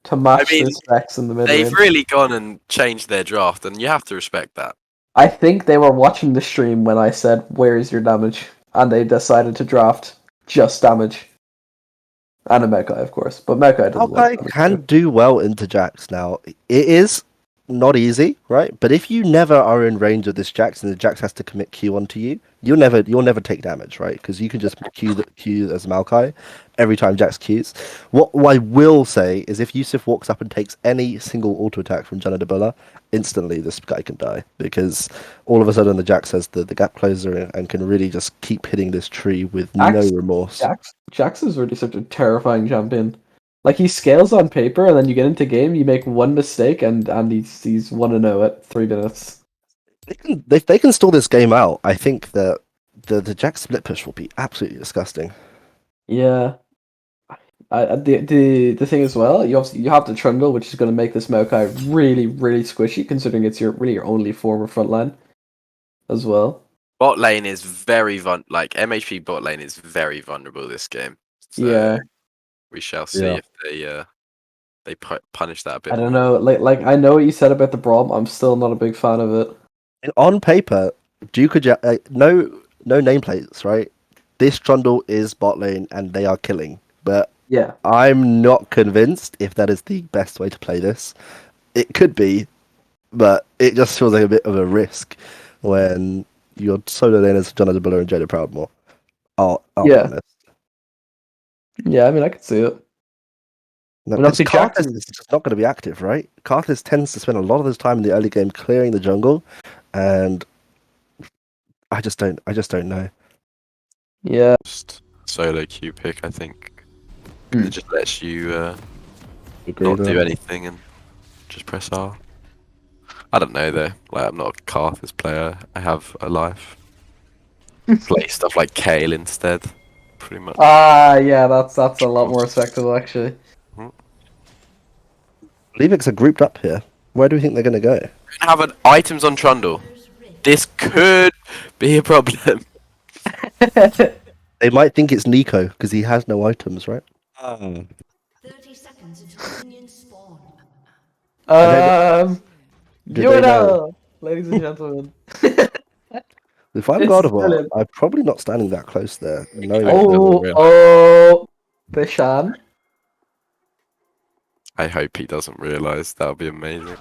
to match this Vex in the middle.
They've really gone and changed their draft, and you have to respect that.
I think they were watching the stream when I said, "Where is your damage?" and they decided to draft just damage. And a Maokai, of course, but Maokai doesn't.
Maokai can do well into Jax now. It is not easy, right? But if you never are in range of this Jax and the Jax has to commit Q onto you, you'll never take damage, right? Because you can just Q as Maokai every time Jax Qs. What I will say is if Yusuf walks up and takes any single auto attack from Janna Debulla, instantly this guy can die, because all of a sudden the Jax has the gap closer and can really just keep hitting this tree with no remorse.
Jax is really such a terrifying champion. Like, he scales on paper, and then you get into game, you make one mistake, and he's 1-0 at 3 minutes.
If they can stall this game out, I think that the Jax split push will be absolutely disgusting.
Yeah. The thing as well, you have the Trundle, which is going to make this Maokai really really squishy, considering it's your only form of frontline, as well.
Bot lane is very like MHP bot lane is very vulnerable this game. So
Yeah.
we shall see if they punish that a bit
I don't
more.
know, like I know what you said about the Braum. I'm still not a big fan of it.
On paper, no nameplates, right? This Trundle is bot lane and they are killing, but
Yeah.
I'm not convinced if that is the best way to play this. It could be, but it just feels like a bit of a risk when your solo laners John Adabula and Jada Proudmore. I'll be
Yeah.
honest.
Yeah, I mean, I could see it.
No,
And
because
obviously
Karthus
Jackson.
is just not going to be active, right? Karthus tends to spend a lot of his time in the early game clearing the jungle, and I just don't know.
Yeah.
Just solo Q pick, I think.
Hmm.
It just lets you
Agree
not
with
do
that.
anything and just press R. I don't know though. Like I'm not a Karthus player. I have a life. Play stuff like Kale instead. Pretty much.
Yeah, that's a lot more respectable actually.
Believix are grouped up here. Where do we think they're going to go?
Have items on Trundle. This could be a problem.
They might think it's Nico because he has no items, right?
30 seconds until minions spawn.
Do they know?
UNL, ladies and gentlemen.
If I'm
This
God
is
of War,
brilliant.
I'm probably not standing that close there. Knowing
I-
Oh, Bishan.
I hope he doesn't realise. That would be amazing.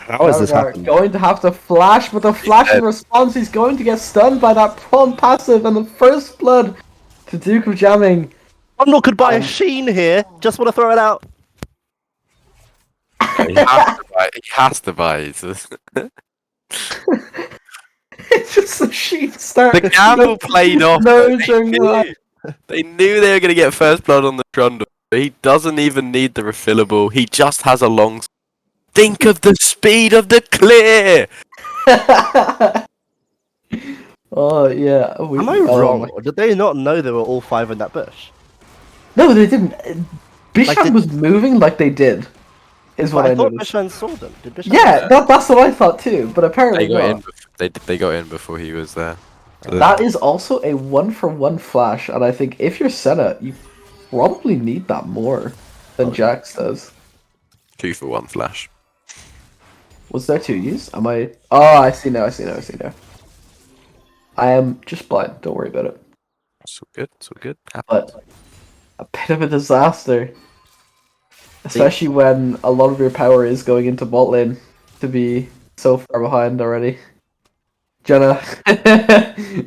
how has this happened?
Going to have to flash, but the flash in response, he's going to get stunned by that prompt passive and the first blood to Duke of Jamming.
I'm not could buy a Sheen here. Just want to throw it out.
He has to buy. He has to buy.
It's just a sheet start.
The gamble played off.
No,
They knew they were going to get first blood on the Trundle. He doesn't even need the refillable. He just has a long. Think of the speed of the clear.
Oh yeah.
Am I wrong? Or did they not know they were all five in that bush?
No, they didn't. Bishan
Like,
was moving like they did. Is what
But
I
I thought
noticed.
Bishan saw them. Did Bishan?
Yeah, that's what I thought too. But apparently
They got
not.
in. They got in before he was there. So
That is also a 1-for-1 flash, and I think if you're Senna, you probably need that more than Jax does.
2-for-1 flash.
Was there 2 use? Am I? Oh, I see now. I am just blind. Don't worry about it.
So good. So good.
But a bit of a disaster, especially when a lot of your power is going into bot lane to be so far behind already. Jenna,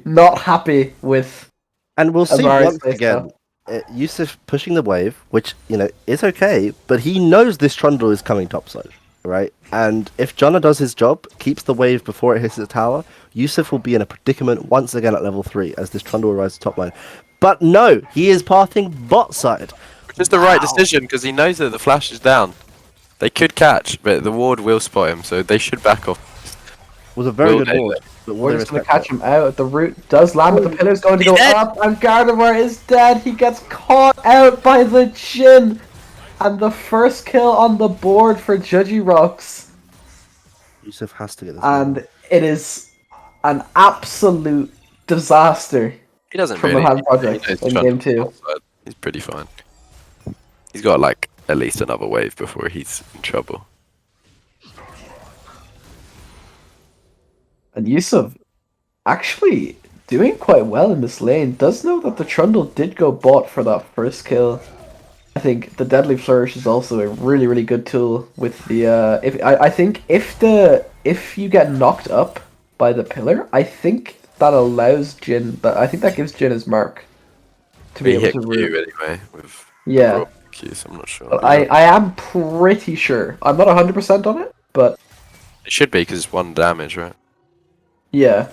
not happy with.
And we'll see
Amari's
once
face
again. Yusuf pushing the wave, which is okay, but he knows this Trundle is coming topside, right? And if Jonna does his job, keeps the wave before it hits the tower, Yusuf will be in a predicament once again at level 3 as this Trundle will rise to top line. But no, he is pathing bot side.
Which is the right decision because he knows that the flash is down. They could catch, but the ward will spot him, so they should back off.
Was a very
Will
good
they,
ward. But will
We're
they
just gonna
respect
catch him out. The root does land, but the pillar's going to go
dead.
up, and Gardevoir is dead. He gets caught out by the Jhin, and the first kill on the board for Judgy Rocks.
it? Yusuf has to get this.
And it is an absolute disaster
He doesn't
from
really.
the Hand
He
Project
knows
in
Trundle
game 2.
outside. He's pretty fine. He's got like at least another wave before he's in trouble.
And Yusuf actually doing quite well in this lane. Does know that the Trundle did go bot for that first kill. I think the Deadly Flourish is also a really, really good tool with the I think if you get knocked up by the pillar, I think that allows Jhin I think that gives Jhin his mark to be
He
able
hit
to
Q
root.
anyway with
Yeah.
Qs, I'm not sure.
But I am pretty sure. I'm not 100% on it, but
It should be because it's 1 damage, right?
yeah.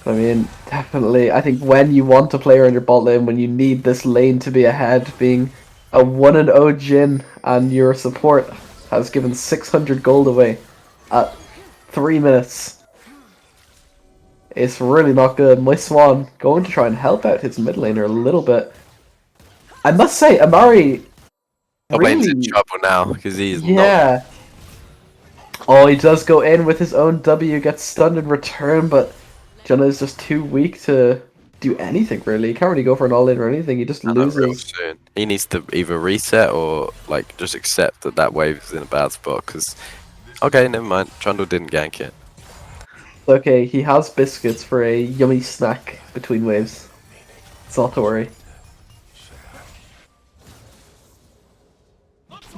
I mean, definitely. I think when you want to play around your bot lane, when you need this lane to be ahead, being a 1-0 Jhin and your support has given 600 gold away at 3 minutes It's really not good. My Swan going to try and help out his mid laner a little bit. I must say, Amari
Top-lane's
really...
in trouble now, because he's not...
Yeah. Oh, he does go in with his own W, gets stunned in return, but Junna is just too weak to do anything, really. He can't really go for an all-in or anything, he just
Not real
loses.
soon. He needs to either reset or, like, just accept that that wave is in a bad spot, because... Okay, never mind. Trundle didn't gank it.
Okay, he has biscuits for a yummy snack between waves. It's not to worry.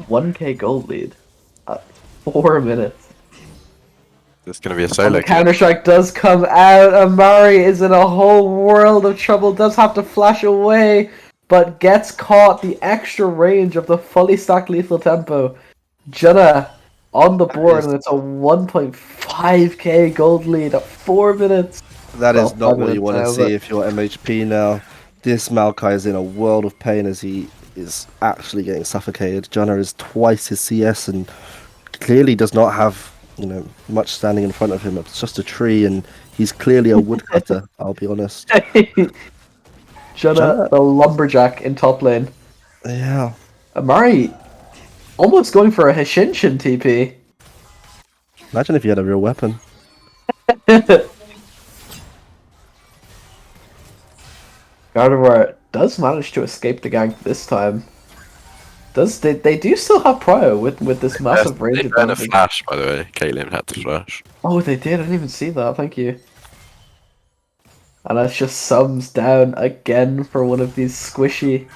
1k gold lead at 4 minutes.
There's going to be a
And
solo
the
kill.
Counter-Strike does come out. Amari is in a whole world of trouble. Does have to flash away, but gets caught the extra range of the fully stacked lethal tempo. Junna on the board, and it's a 1.5k gold lead at 4 minutes.
That is
Well,
not what you want to
now,
see
but-
if you're MHP now. This Maokai is in a world of pain as he is actually getting suffocated. Junna is twice his CS and clearly does not have, you know, much standing in front of him. It's just a tree, and he's clearly a woodcutter. I'll be honest.
Junna, the lumberjack in top lane.
Yeah.
Amari almost going for a Hishinshin TP.
Imagine if you had a real weapon.
Gardevoir does manage to escape the gank this time. They do still have prio with this massive range
They burned a
advantage.
flash, by the way. Caitlyn had to flash.
Oh, they did. I didn't even see that. Thank you. And that's just sums down again for one of these squishy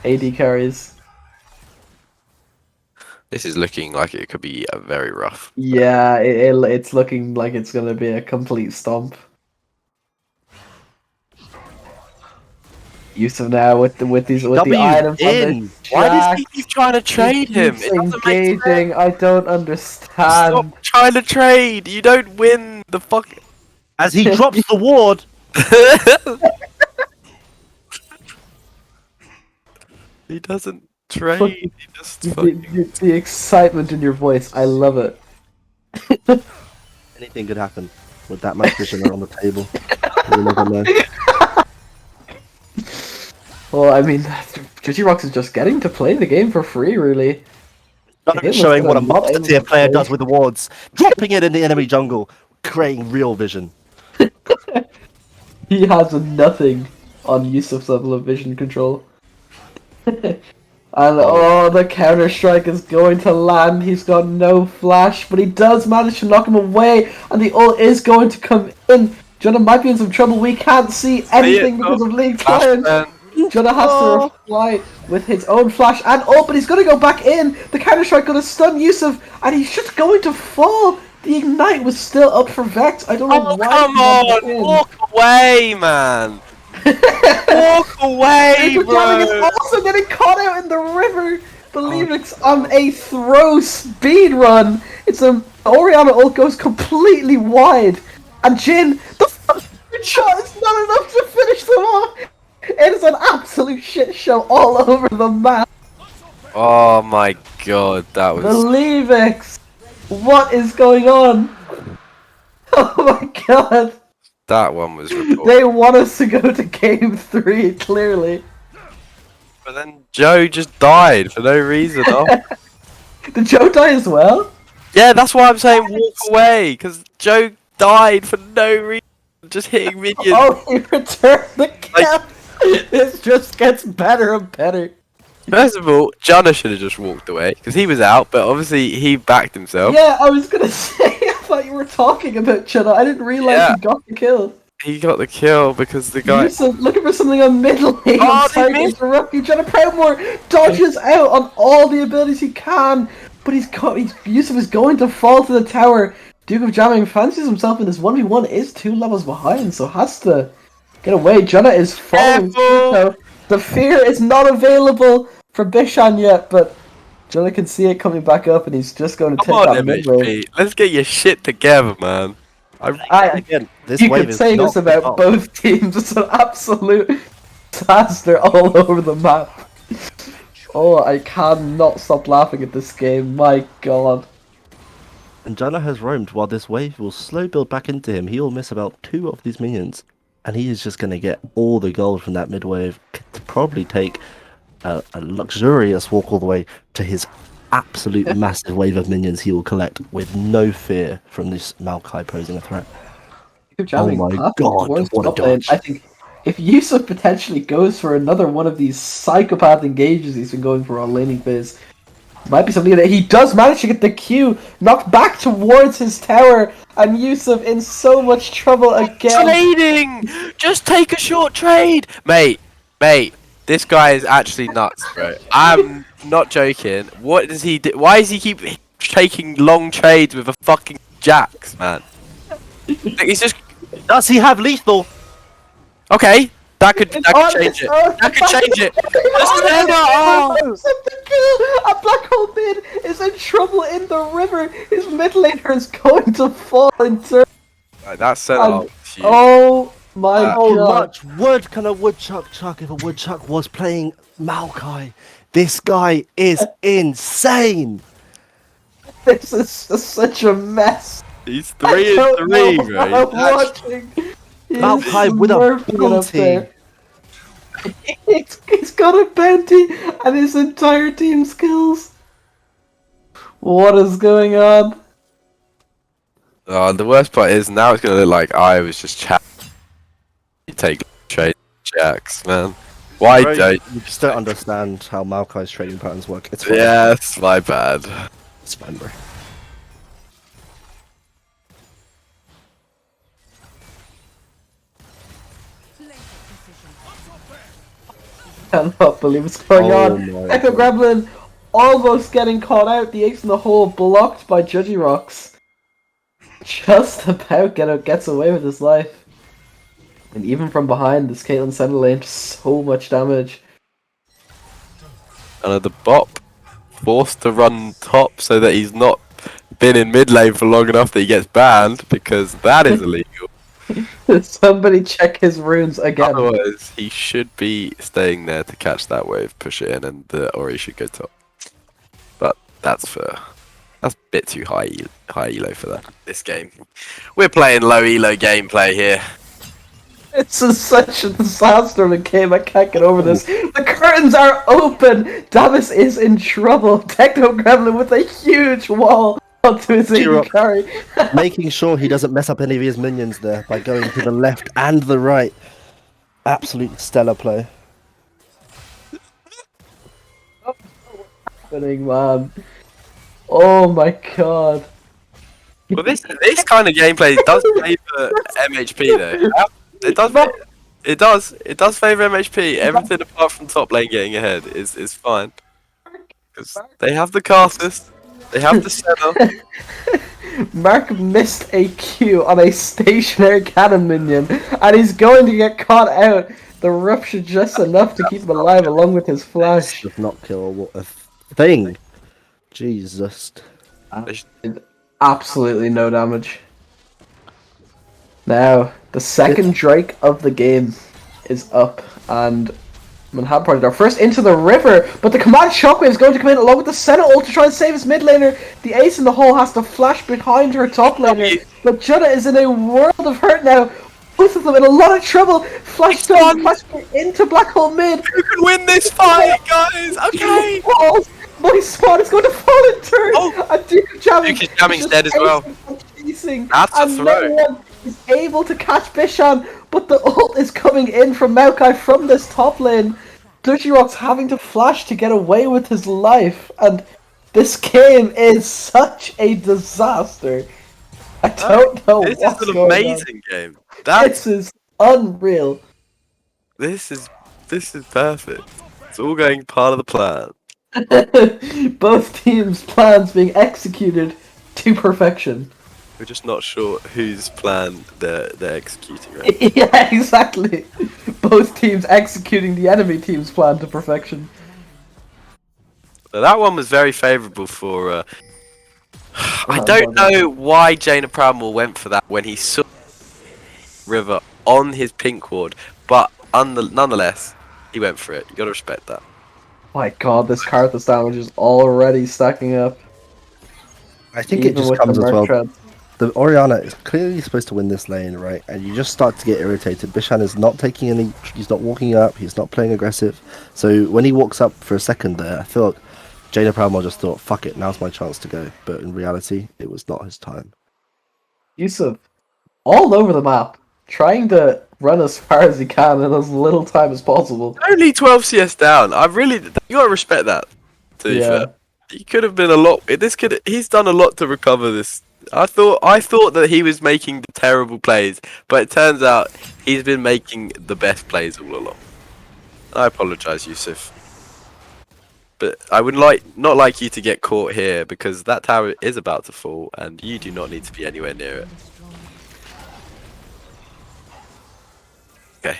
AD carries.
This is looking like it could be a very rough.
Yeah, it's looking like it's gonna be a complete stomp. Yusuf now with the
W
items on
in.
the
Why does he
track.
keep trying to trade him?
Keeps
It doesn't make sense.
engaging. I don't understand.
Stop trying to trade. You don't win the fuck.
As he drops the ward.
He doesn't trade.
Fuck.
He just
The excitement in your voice, I love it.
Anything could happen with that much vision on the table. You never know.
Well, I mean, Rocks is just getting to play the game for free, really.
Not
Him
showing
was
what a
gonna not
monster
able
tier
to
player
play.
does with the wards. Dropping it in the enemy jungle. Creating real vision.
He has nothing on Yusuf's level of vision control. And oh, the Counter-Strike is going to land. He's got no flash, but he does manage to knock him away, and the ult is going to come in. Jonah might be in some trouble. We can't see anything because of League Clearance. Jonah has to reply with his own flash and ult, but he's going to go back in. The Counter-Strike going to stun Yusuf, and he's just going to fall. The Ignite was still up for Vex. I don't know
Oh,
why.
come
he went back
on!
in.
Walk away, man! Walk away,
Jamming is
bro!
also getting caught out in the river. Believix on a throw speed run. It's a Oriana ult goes completely wide, and Jin, the first shot is not enough to finish them off. It is an absolute shit show all over the map.
Oh my god, that was...
Believix, what is going on? Oh my god.
That one was reported.
They want us to go to game 3, clearly.
But then Joe just died for no reason. Oh.
Did Joe die as well?
Yeah, that's why I'm saying walk away, because Joe died for no reason. Just hitting minions.
Oh, he returned the kill! This just gets better and better.
First of all, Jana should have just walked away, because he was out, but obviously he backed himself.
Yeah, I was gonna say, I thought you were talking about Chana. I didn't realize
Yeah.
he got the kill.
He got the kill because the guy...
Yusuf looking for something on mid lane.
Oh,
I'm
they
sorry to
missed.
interrupt you. Jenna Proudmore dodges out on all the abilities he can, but Yusuf is going to fall to the tower. Duke of Jamming fancies himself in this 1v1, is 2 levels behind, so has to get away. Jenna is following
Careful.
through. The fear is not available for Bishan yet, but Jenna can see it coming back up, and he's just going to
Come
take
on,
that mid lane.
MHP. Let's get your shit together, man.
Again, this
You
wave
could
is
say
not
this about
stopped.
both teams. It's an absolute disaster all over the map. Oh, I cannot stop laughing at this game. My god.
And Janna has roamed while this wave will slow build back into him. He will miss about 2 of these minions. And he is just going to get all the gold from that mid wave to probably take a luxurious walk all the way to his absolute massive wave of minions he will collect with no fear from this Maokai posing a threat. Oh my god, what a dodge.
I think if Yusuf potentially goes for another one of these psychopath engages he's been going for on laning phase, might be something that he does manage to get the Q knocked back towards his tower, and Yusuf in so much trouble again.
Trading! Just take a short trade! Mate, this guy is actually nuts, bro. I'm not joking. What does he do? Why does he keep taking long trades with a fucking Jax, man? Like, he's just...
Does he have lethal?
Okay, that could change it. That could change it.
A black hole mid is in trouble in the river. His mid laner is going to fall in turn.
Right, that's set up.
Oh my
How
god.
much wood can a woodchuck chuck if a woodchuck was playing Maokai? This guy is insane.
This is just such a mess.
He's 3 and 3, bro.
Maokai with a bounty.
He's got a bounty and his entire team skills. What is going on?
Oh, the worst part is now it's gonna look like I was just chatting. You take trade Jax, man. Why
Bro,
don't
you just don't understand how Maokai's trading patterns work. It's fine.
Yeah, it's my bad.
It's fine, bro.
Cannot believe what's going on. Echo Gremlin almost getting caught out. The ace in the hole blocked by Judgy Rocks. Just about gets away with his life. And even from behind, this Caitlyn center lane, so much damage.
And the bop forced to run top so that he's not been in mid lane for long enough that he gets banned, because that is illegal.
Somebody check his runes again.
Otherwise, he should be staying there to catch that wave, push it in, and or he should go top. But that's a bit too high elo for that. This game, we're playing low elo gameplay here.
It's such a disaster of a game. I can't get over this. The curtains are open. Davis is in trouble. Techno Gremlin with a huge wall onto his AD carry.
Making sure he doesn't mess up any of his minions there by going to the left and the right. Absolute stellar play.
What's happening, man? Oh my god.
Well, this kind of gameplay does favour MHP though. It does favour MHP. Everything apart from top lane getting ahead is fine. Because they have the casters, they have the center.
Mark missed a Q on a stationary cannon minion, and he's going to get caught out. The rupture just enough to keep him alive along with his flash.
Does not kill what a thing. Jesus.
Absolutely no damage. Now, the second Drake of the game is up, and Manhattan Project are first into the river, but the command shockwave is going to come in along with the Senna ult to try and save his mid laner. The ace in the hole has to flash behind her top laner, but Jutta is in a world of hurt now. Both of them in a lot of trouble. Flash down, flash into black hole mid.
You can win this fight, guys. Okay.
My spawn is going to fall in turn.
Oh,
and Duke
Duke is jamming's dead as well. That's a throw.
No one is able to catch Bishan, but the ult is coming in from Maokai from this top lane. Dutchyrock's having to flash to get away with his life, and this game is such a disaster. I don't know
this
what's
is an
going
amazing
on.
game.
This is unreal.
This is perfect. It's all going part of the plan.
Both teams' plans being executed to perfection.
We're just not sure whose plan they're executing right.
Yeah, exactly. Both teams executing the enemy team's plan to perfection.
So that one was very favourable for. I don't know why Jaina Pramwell went for that when he saw River on his pink ward, but nonetheless, he went for it. You gotta respect that.
My god, this Karthus damage is already stacking up.
I think it
even
just
with the
comes as
Merc
well.
Tread.
The Oriana is clearly supposed to win this lane, right? And you just start to get irritated. Bishan is not taking any. He's not walking up. He's not playing aggressive. So when he walks up for a second there, I feel like Jaina Pralmore just thought, "Fuck it, now's my chance to go." But in reality, it was not his time.
Yusuf, all over the map, trying to run as far as he can in as little time as possible.
Only 12 CS down. I really, you gotta respect that. To be fair,
Yeah.
he could have been a lot. He's done a lot to recover this. I thought that he was making the terrible plays, but it turns out he's been making the best plays all along. I apologize, Yusuf, but I would not like you to get caught here because that tower is about to fall, and you do not need to be anywhere near it. Okay.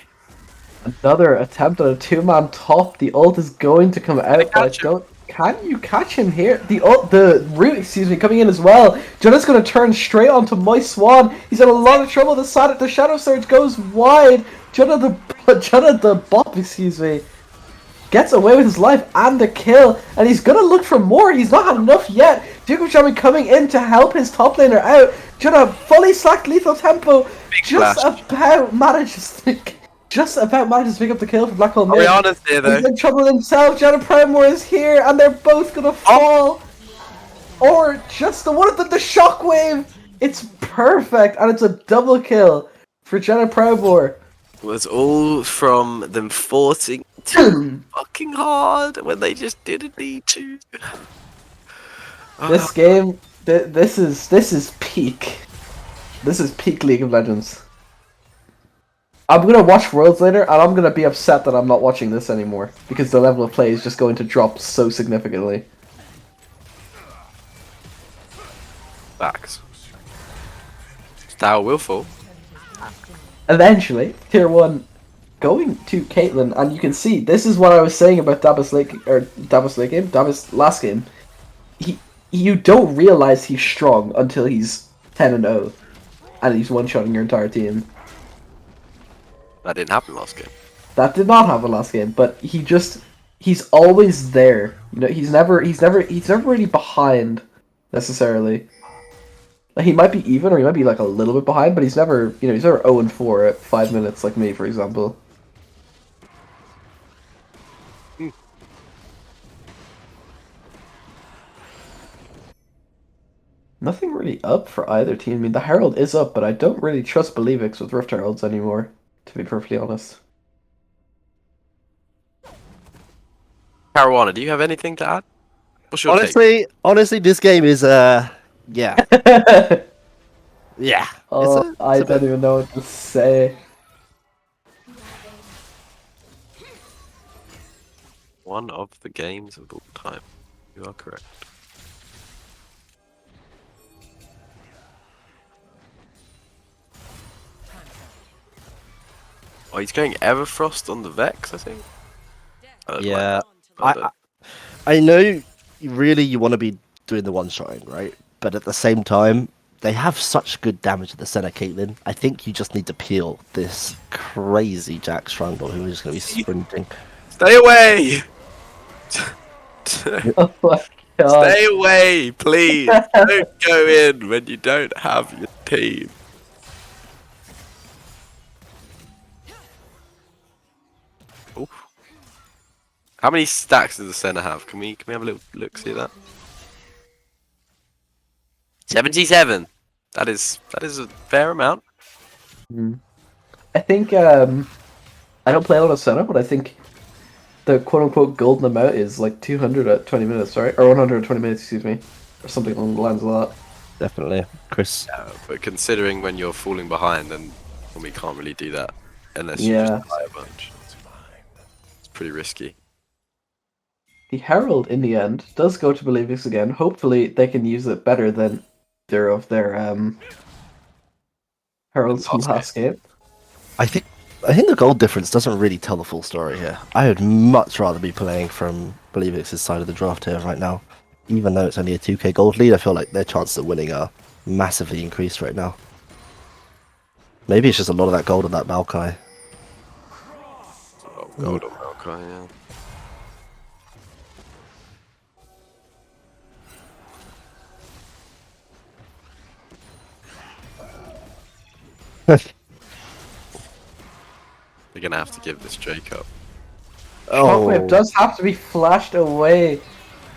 Another attempt at a two-man top. The ult is going to come out, but I
catch him?
don't. Can you catch him here? The root, excuse me, coming in as well. Jonah's going to turn straight onto My Swan. He's in a lot of trouble. The Shadow Surge goes wide. Jonah the bot, excuse me, gets away with his life and the kill, and he's gonna look for more. He's not had enough yet. Duke of Shaman coming in to help his top laner out. Jonah fully slacked lethal tempo. Just about manages to pick up the kill for Black Hole Mid.
Oriana's there though.
He's in trouble himself. Jonah Primore is here, and they're both gonna fall. Or just the one of the shockwave. It's perfect, and it's a double kill for Jenna Proudmore.
It was all from them forcing too fucking hard when they just didn't need to.
This game, this is peak. This is peak League of Legends. I'm gonna watch Worlds later, and I'm gonna be upset that I'm not watching this anymore because the level of play is just going to drop so significantly.
Facts. Tower will fall.
Eventually, Tier 1 going to Caitlyn, and you can see, this is what I was saying about Davos last game. You don't realize he's strong until he's 10-0, and he's one-shotting your entire team.
That didn't happen last game.
That did not happen last game, but he's always there. You know, he's never really behind necessarily. Like, he might be even, or he might be like a little bit behind, but he's never 0-4 at 5 minutes like me, for example. Nothing really up for either team. I mean, the Herald is up, but I don't really trust Believix with Rift Heralds anymore, to be perfectly honest.
Caruana, do you have anything to add? What's your take?
Honestly, this game is yeah. Yeah.
Oh, I don't even know what to say.
One of the games of all time. You are correct. Oh, he's going Everfrost on the Vex, I think.
Yeah. I know you want to be doing the one-shotting, right? But at the same time, they have such good damage at the center, Caitlyn. I think you just need to peel this crazy Jack Strangler who is going to be sprinting.
Stay away!
Oh my god.
Stay away, please! Don't go in when you don't have your team. Oof. How many stacks does the center have? Can we have a little look, see that? 77. That is a fair amount.
I think I don't play a lot of center, but I think the quote-unquote golden amount is like 200 at 20 minutes, right? Or 120 minutes, excuse me. Or something along the lines of that.
Definitely. Chris.
Yeah, but considering when you're falling behind, then we can't really do that unless you
Yeah.
just die a bunch. It's pretty risky.
The Herald, in the end, does go to Believix again. Hopefully, they can use it better than either of their Heralds from last game.
I think the goal difference doesn't really tell the full story here. I would much rather be playing from Believix's side of the draft here right now. Even though it's only a 2k gold lead, I feel like their chances of winning are massively increased right now. Maybe it's just a lot of that gold on that Maokai.
Oh, gold on Maokai, yeah. They're gonna have to give this Drake up.
Shockwave
Oh,
does have to be flashed away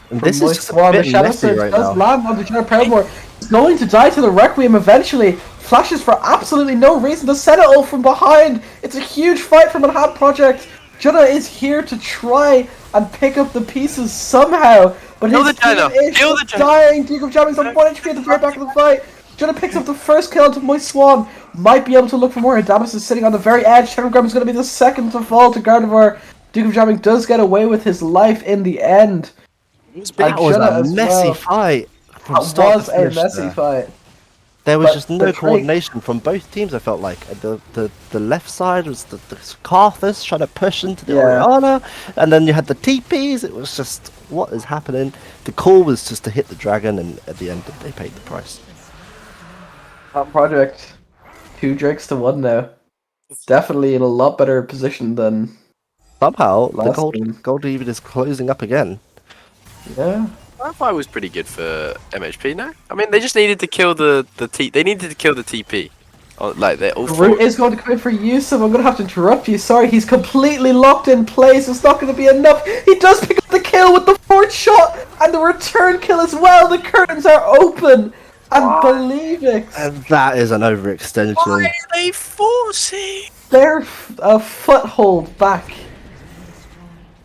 and
from
this is
Moist
just a
Swan. The
bit
Shadow
messy
Surge
right
does
now.
land on the Jenna Paramore. He's going to die to the Requiem eventually. Flashes for absolutely no reason. The Sentinel from behind. It's a huge fight for Manhattan Project. Jenna is here to try and pick up the pieces somehow, but
Kill
his
the Jenna!
team is
Kill the
just
Jenna!
dying. Duke of Jamming's on 1 HP at the very back of the fight. Jenna picks up the first kill onto Moist Swan. Might be able to look for more. Adamus is sitting on the very edge. Telegram is going to be the second to fall to Gardevoir. Duke of Jamming does get away with his life in the end.
That was
Jenna
a
as
messy
well.
fight from
That
start
was
to
a
finish.
messy fight.
There was
But
just
the
no
Drake-
coordination from both teams. I felt like the left side was the Carthus trying to push into the
Yeah.
Oriana, and then you had the TPs. It was just what is happening. The call was just to hit the dragon, and at the end they paid the price.
That project, 2 Drakes to 1 now. Definitely in a lot better position than
Somehow the
last game.
gold even is closing up again.
Yeah.
That fight was pretty good for MHP. No, I mean they just needed to kill the T. They needed to kill the TP. Like they're all
Root is going to come in for Yusuf. I'm going to have to interrupt you. Sorry, he's completely locked in place. It's not going to be enough. He does pick up the kill with the 4th shot and the return kill as well. The curtains are open. And Believix,
And that is an overextension.
Why are they forcing?
they're a foothold back.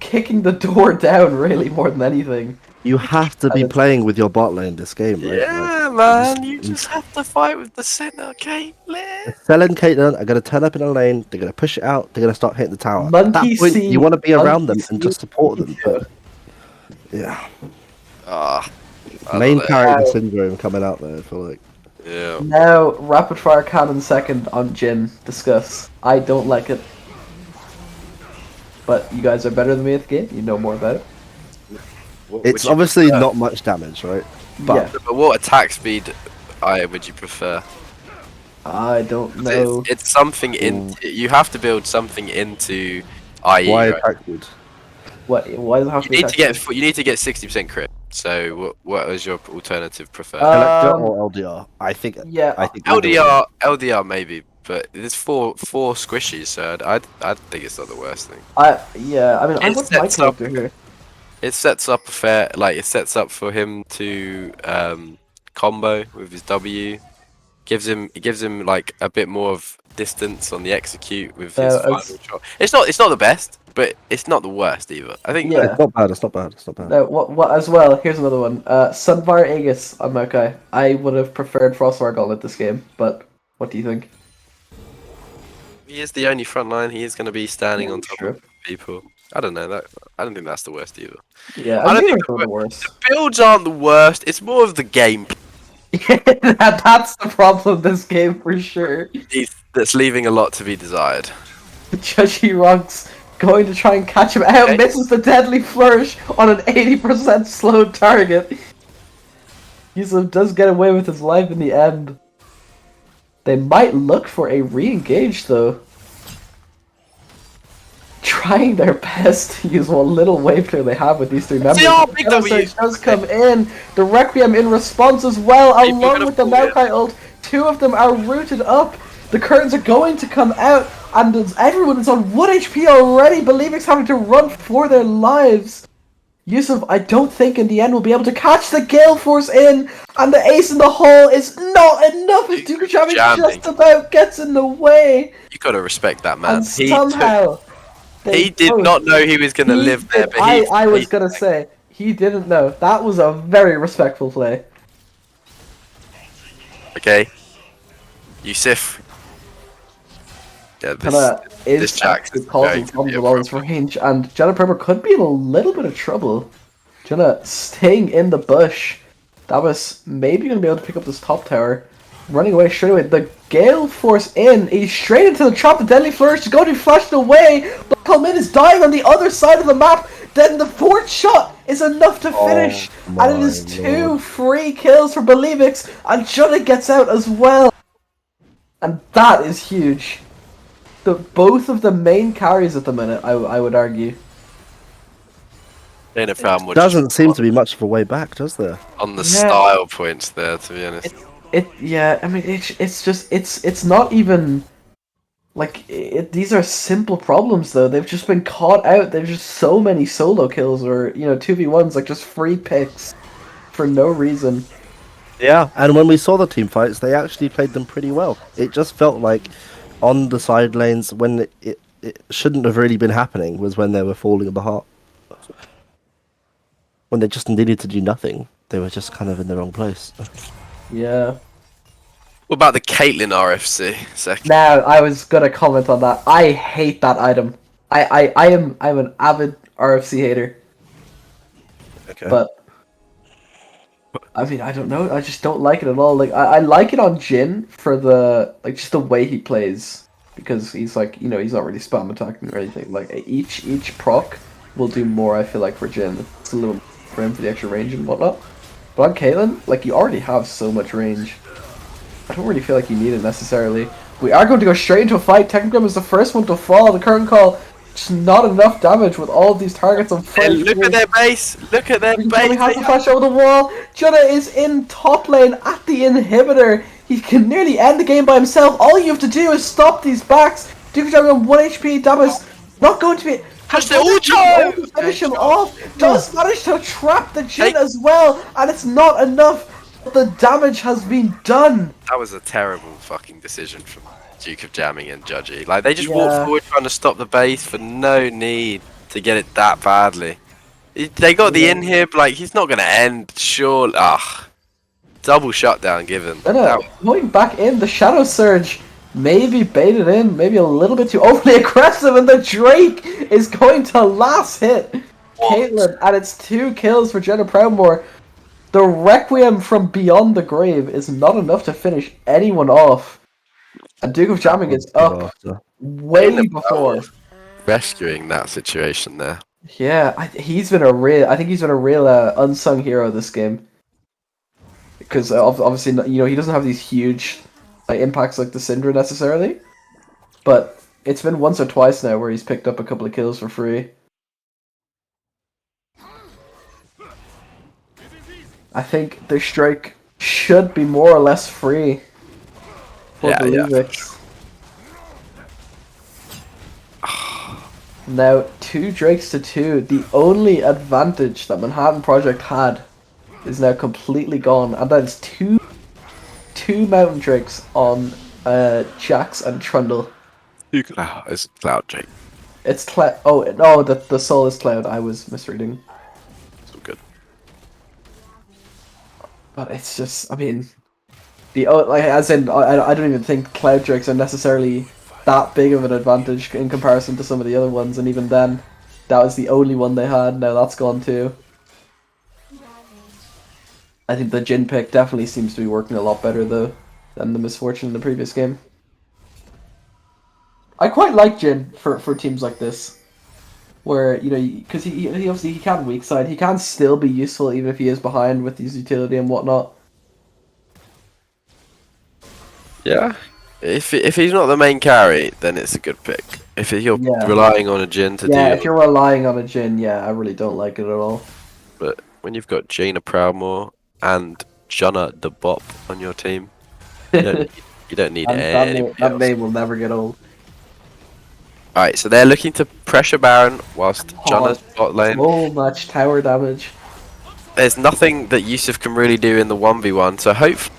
Kicking the door down, really, more than anything.
You have to be
And it's-
playing with your bot lane this game, right?
Yeah,
Like,
man, you just have to fight with the center, Caitlyn.
Sell and Caitlyn are going to turn up in a lane. They're going to push it out. They're going to start hitting the tower. At
Monkey
that point,
see,
you want to be around them
monkey
and
see,
just support them.
monkey
But yeah,
Ah, I
main
don't know.
character syndrome coming out there. I feel like.
Yeah.
Now, rapid fire cannon second on Jin. Discuss. I don't like it. But you guys are better than me at the game. You know more about it.
What
It's
would you
obviously
prefer?
not much damage, right? But
Yeah.
But what attack speed would you prefer?
I don't know.
It's something into. You have to build something into IE.
why
Right?
attack wood?
Why does it have
You
to be
need to get
effective?
you need to get 60% crit. So what is your alternative prefer?
Electra
Um,
or LDR? I think.
Yeah.
I think either way.
LDR maybe, but there's four squishies, so I think it's not the worst thing.
I mean, I
It
want my
sets up-
character here.
It sets up a fair, like it sets up for him to combo with his W. It gives him like a bit more of distance on the execute with his
Yeah,
final shot. It's not the best, but it's not the worst either. I think
Yeah.
It's not bad. It's not bad. It's not bad.
Now, what as well? Here's another one. Sunfire Aegis on Maokai. I would have preferred Frostfire Gauntlet this game, but what do you think?
he is the only front line. He is going to be standing
Yeah,
on top
true.
of people. I don't know that. I don't think that's the worst either.
Yeah,
I don't
think
think
they're the worst.
Builds aren't the worst. It's more of the game
That's the problem this game for sure.
that's leaving a lot to be desired.
Judgy Rocks going to try and catch him out,
Okay.
misses the deadly flourish on an 80% slowed target. Yusuf does get away with his life in the end. They might look for a re-engage though. Trying their best to use what little wave clear they have with these 3 members.
See how big
The
that we
Surge
use.
does come in. The Requiem in response as well,
People are
along
gonna
with the
pull it.
Maokai ult. 2 of them are rooted up. The curtains are going to come out, and everyone is on 1 HP already. Believix having to run for their lives. Yusuf, I don't think in the end will be able to catch the Gale Force in, and the ace in the hole is not enough as Duke Jamming
Jamming.
just about gets in the way.
You gotta respect that man.
And somehow
He did
both-
not know he was going to
he
live there,
did-
but he.
I was gonna say he didn't know. That was a very respectful play.
Okay. Yusuf. Yeah,
Kinda is
this Jack
actually
is
causing
going to be
problems
a
with all this range, and Jenna Primer could be in a little bit of trouble. Jenna staying in the bush. That was maybe gonna be able to pick up this top tower. Running away straight away. The Gale Force in. He's straight into the trap. The Deadly Flourish is going to be flashed away. But Coleman is dying on the other side of the map. Then the 4th shot is enough to finish. And it is
my
2
lord.
free kills for Believix. And Jutta gets out as well. And that is huge. Both of the main carries at the minute, I would argue.
Dana found what
Doesn't seem to be much of a way back, does there?
on the
Yeah.
style points there, to be honest.
I mean it's just it's not even Like, these are simple problems, though. They've just been caught out. There's just so many solo kills or, 2v1s, like, just free picks for no reason.
Yeah, and when we saw the team fights, they actually played them pretty well. It just felt like on the side lanes when it shouldn't have really been happening was when they were falling apart. When they just needed to do nothing, they were just kind of in the wrong place.
Yeah.
What about the Caitlyn RFC second?
Now, I was gonna comment on that. I hate that item. I'm an avid RFC hater.
Okay.
But I mean, I don't know. I just don't like it at all. Like, I like it on Jhin for the just the way he plays, because he's like, he's not really spam attacking or anything. Like, each proc will do more. I feel like for Jhin, it's a little for him for the extra range and whatnot. But on Caitlyn, like, you already have so much range. I don't really feel like you need it necessarily. We are going to go straight into a fight. Technicum is the first one to fall. The current call, just not enough damage with all of these targets on fire.
Hey, look at their base! Look at their base!
He has to flash over the wall. Junna is in top lane at the inhibitor. He can nearly end the game by himself. All you have to do is stop these backs. Duke on 1 HP. Damas not going to be...
Touch the Ucho!
Finish him off. Does manage to trap the Jhin as well. And it's not enough. The damage has been done.
That was a terrible fucking decision from Duke of Jamming and Judgy. Like, they just walked forward trying to stop the base for no need to get it that badly. They got the inhib, like, he's not going to end, sure. Double shutdown given.
Going back in, the Shadow Surge maybe baited in, maybe a little bit too overly aggressive, and the Drake is going to last hit Caitlyn, and it's 2 kills for Jenna Proudmoore. The Requiem from Beyond the Grave is not enough to finish anyone off. And Duke of Jamming is up way before.
Rescuing that situation there.
Yeah, I think he's been a real unsung hero this game. Because obviously, he doesn't have these huge impacts like the Syndra necessarily. But it's been once or twice now where he's picked up a couple of kills for free. I think the strike should be more or less free for Believix. Now, 2 Drakes to 2. The only advantage that Manhattan Project had is now completely gone, and that is two Mountain Drakes on Jax and Trundle.
It's Cloud Drake.
It's Cloud. Oh no, the soul is Cloud. I was misreading.
So good.
But it's just, I mean, I don't even think Cloud Drakes are necessarily that big of an advantage in comparison to some of the other ones, and even then, that was the only one they had. Now that's gone too. I think the Jhin pick definitely seems to be working a lot better though than the Misfortune in the previous game. I quite like Jhin for teams like this, where because he obviously he can weak side, he can still be useful even if he is behind with his utility and whatnot.
Yeah, if he's not the main carry, then it's a good pick. If you're relying on a Jhin to do,
if you're relying on a Jhin, I really don't like it at all.
But when you've got Jaina Proudmoore and Junna the Bop on your team, you don't need anybody
that
else.
name will never get old.
Alright, so they're looking to pressure Baron whilst Junna's bot lane.
So much tower damage.
There's nothing that Yusuf can really do in the 1v1, so hopefully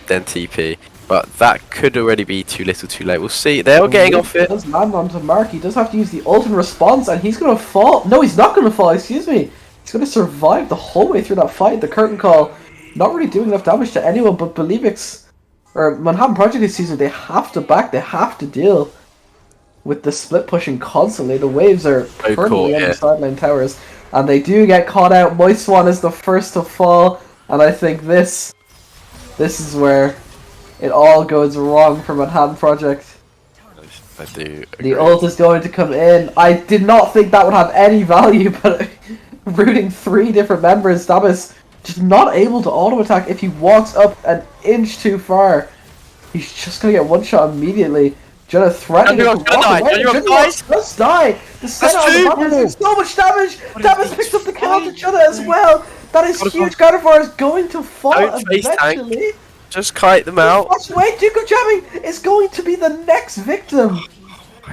then TP. But that could already be too little too late. We'll see. They're all getting off it.
He does land onto Mark. He does have to use the ult in response, and he's going to fall. No, he's not going to fall, excuse me. He's going to survive the whole way through that fight. The curtain call, not really doing enough damage to anyone but Believix. Or Manhattan Project this season, they have to back, they have to deal with the split pushing constantly. The waves are firmly on the sideline towers, and they do get caught out. Moist Swan is the first to fall, and I think this is where it all goes wrong for Manhattan Project.
I do agree.
The ult is going to come in. I did not think that would have any value, but rooting 3 different members, Damas just not able to auto attack if he walks up an inch too far. He's just going to get one shot immediately. Jenna threatening to walk away. Just die. The center of the doing so much damage. Damas picks up the kill to Jenna as well. That is huge. Gardevoir is going to fall eventually.
Just kite them out.
Watch, wait, Duke of Jamming is going to be the next victim.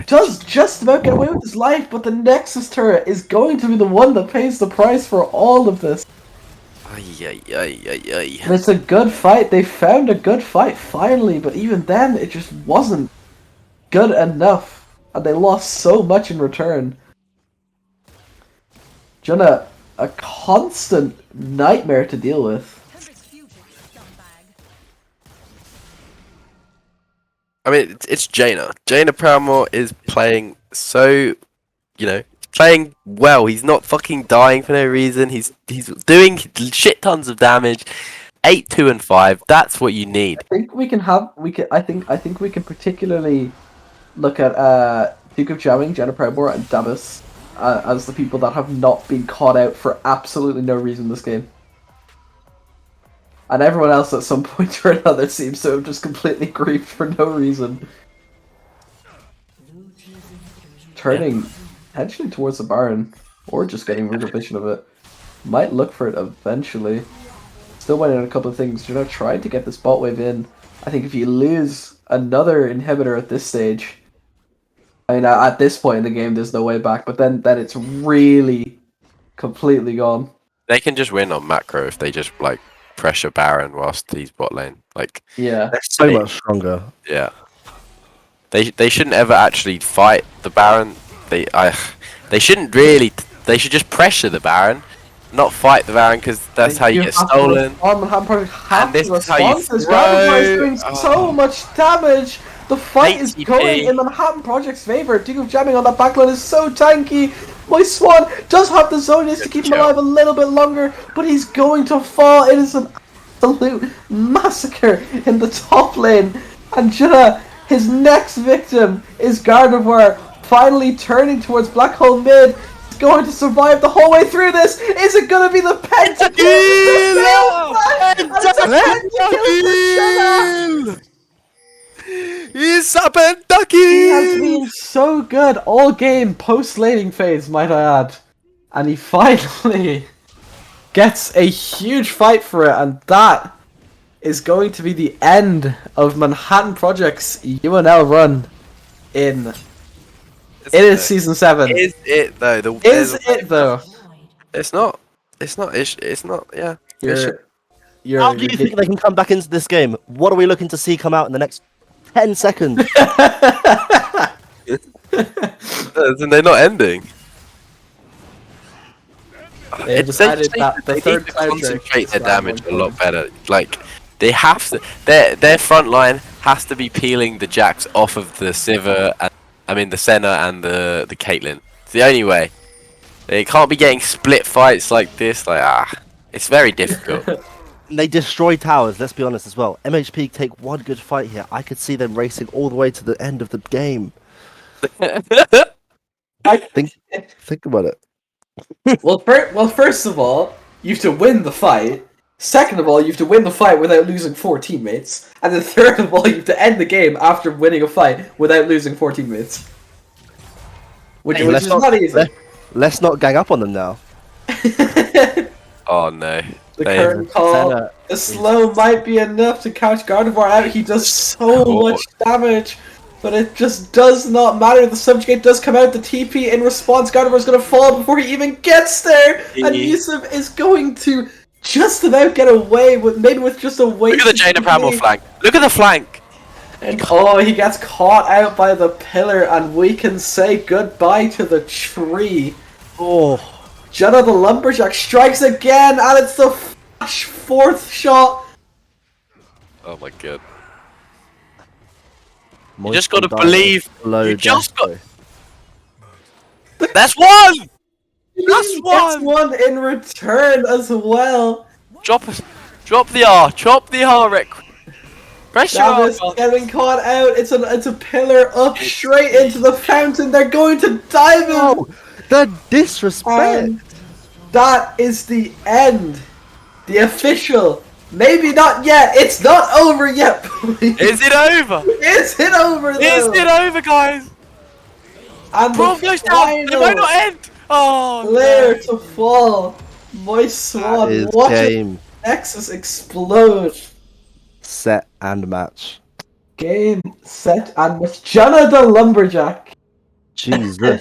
Does just about get away with his life, but the Nexus turret is going to be the one that pays the price for all of this.
Ay, ay, ay, ay, ay.
And it's a good fight. They found a good fight finally, but even then, it just wasn't good enough. And they lost so much in return. Jenna, a constant nightmare to deal with.
I mean, it's Jaina. Jaina Proudmore is playing so, playing well. He's not fucking dying for no reason. He's doing shit tons of damage. 8, 2, and 5. That's what you need.
I think I think we can particularly look at Duke of Jamming, Jenna Proudmore, and Davis as the people that have not been caught out for absolutely no reason this game. And everyone else at some point or another seems to have just completely griefed for no reason. Turning potentially towards the Baron, or just getting rid of vision of it. Might look for it eventually. Still waiting on a couple of things. You're not trying to get this bot wave in. I think if you lose another inhibitor at this stage, I mean, at this point in the game, there's no way back. But then it's really completely gone.
They can just win on macro if they just pressure Baron whilst he's bot lane.
Yeah,
They're so much stronger.
Yeah. They shouldn't ever actually fight the Baron. They shouldn't really. They should just pressure the Baron, not fight the Baron, because that's how you get stolen.
And
this is how you
throw. Is doing so
Oh.
much damage. The fight is
ATP.
going in Manhattan Project's favor. Duke of Jamming on that backline is so tanky. My Swan does have the Zonius to keep him alive a little bit longer, but he's going to fall. It is an absolute massacre in the top lane. And Jenna, his next victim is Gardevoir, finally turning towards Black Hole mid. He's going to survive the whole way through this. Is it going to be the pentakill?
He's a pentakill!
He has been so good all game, post-laning phase, might I add. And he finally gets a huge fight for it, and that is going to be the end of Manhattan Project's UNL run in Season 7.
Is it though?
Is it though?
It's not. It's not. Yeah.
How do you think they can come back into this game? What are we looking to see come out in the next 10 seconds?
And they're not ending.
They decided that the
they
third
need to
cloud
concentrate their damage a lot better. They have to. Their front line has to be peeling the Jax off of the Sivir, the Senna and the Caitlyn. It's the only way. They can't be getting split fights like this. It's very difficult.
They destroy towers, let's be honest as well. MHP take one good fight here. I could see them racing all the way to the end of the game. Think about it.
Well, first of all, you have to win the fight. Second of all, you have to win the fight without losing 4 teammates. And then third of all, you have to end the game after winning a fight without losing 4 teammates. Which is not easy.
Let's not gang up on them now.
Oh no.
The current call. The slow might be enough to catch Gardevoir out. He does so much damage. But it just does not matter. The subjugate does come out. The TP in response. Gardevoir is going to fall before he even gets there. And Yusuf is going to just about get away with just a waste.
Look at the Jaina Proudmore flank. Look at the flank.
And he gets caught out by the pillar, and we can say goodbye to the tree.
Oh.
Jenna the Lumberjack strikes again, and it's the fourth shot.
Oh my god. You just gotta believe. You just got. That's one! That's one!
That's one in return as well.
Drop the R. Chop the R, Rick. Pressure
Davis getting caught out. It's a pillar up straight into the fountain. They're going to dive in.
Oh, the disrespect.
And that is the end. The official. Maybe not yet. It's not over yet.
Is it over?
Is it over though?
Is it over, guys?
And
Braum goes down. It might not end. Oh,
player to fall. My Swan. Watch it. Nexus explode.
set, and match.
Game, set, and match. Jenna the Lumberjack.
Jesus.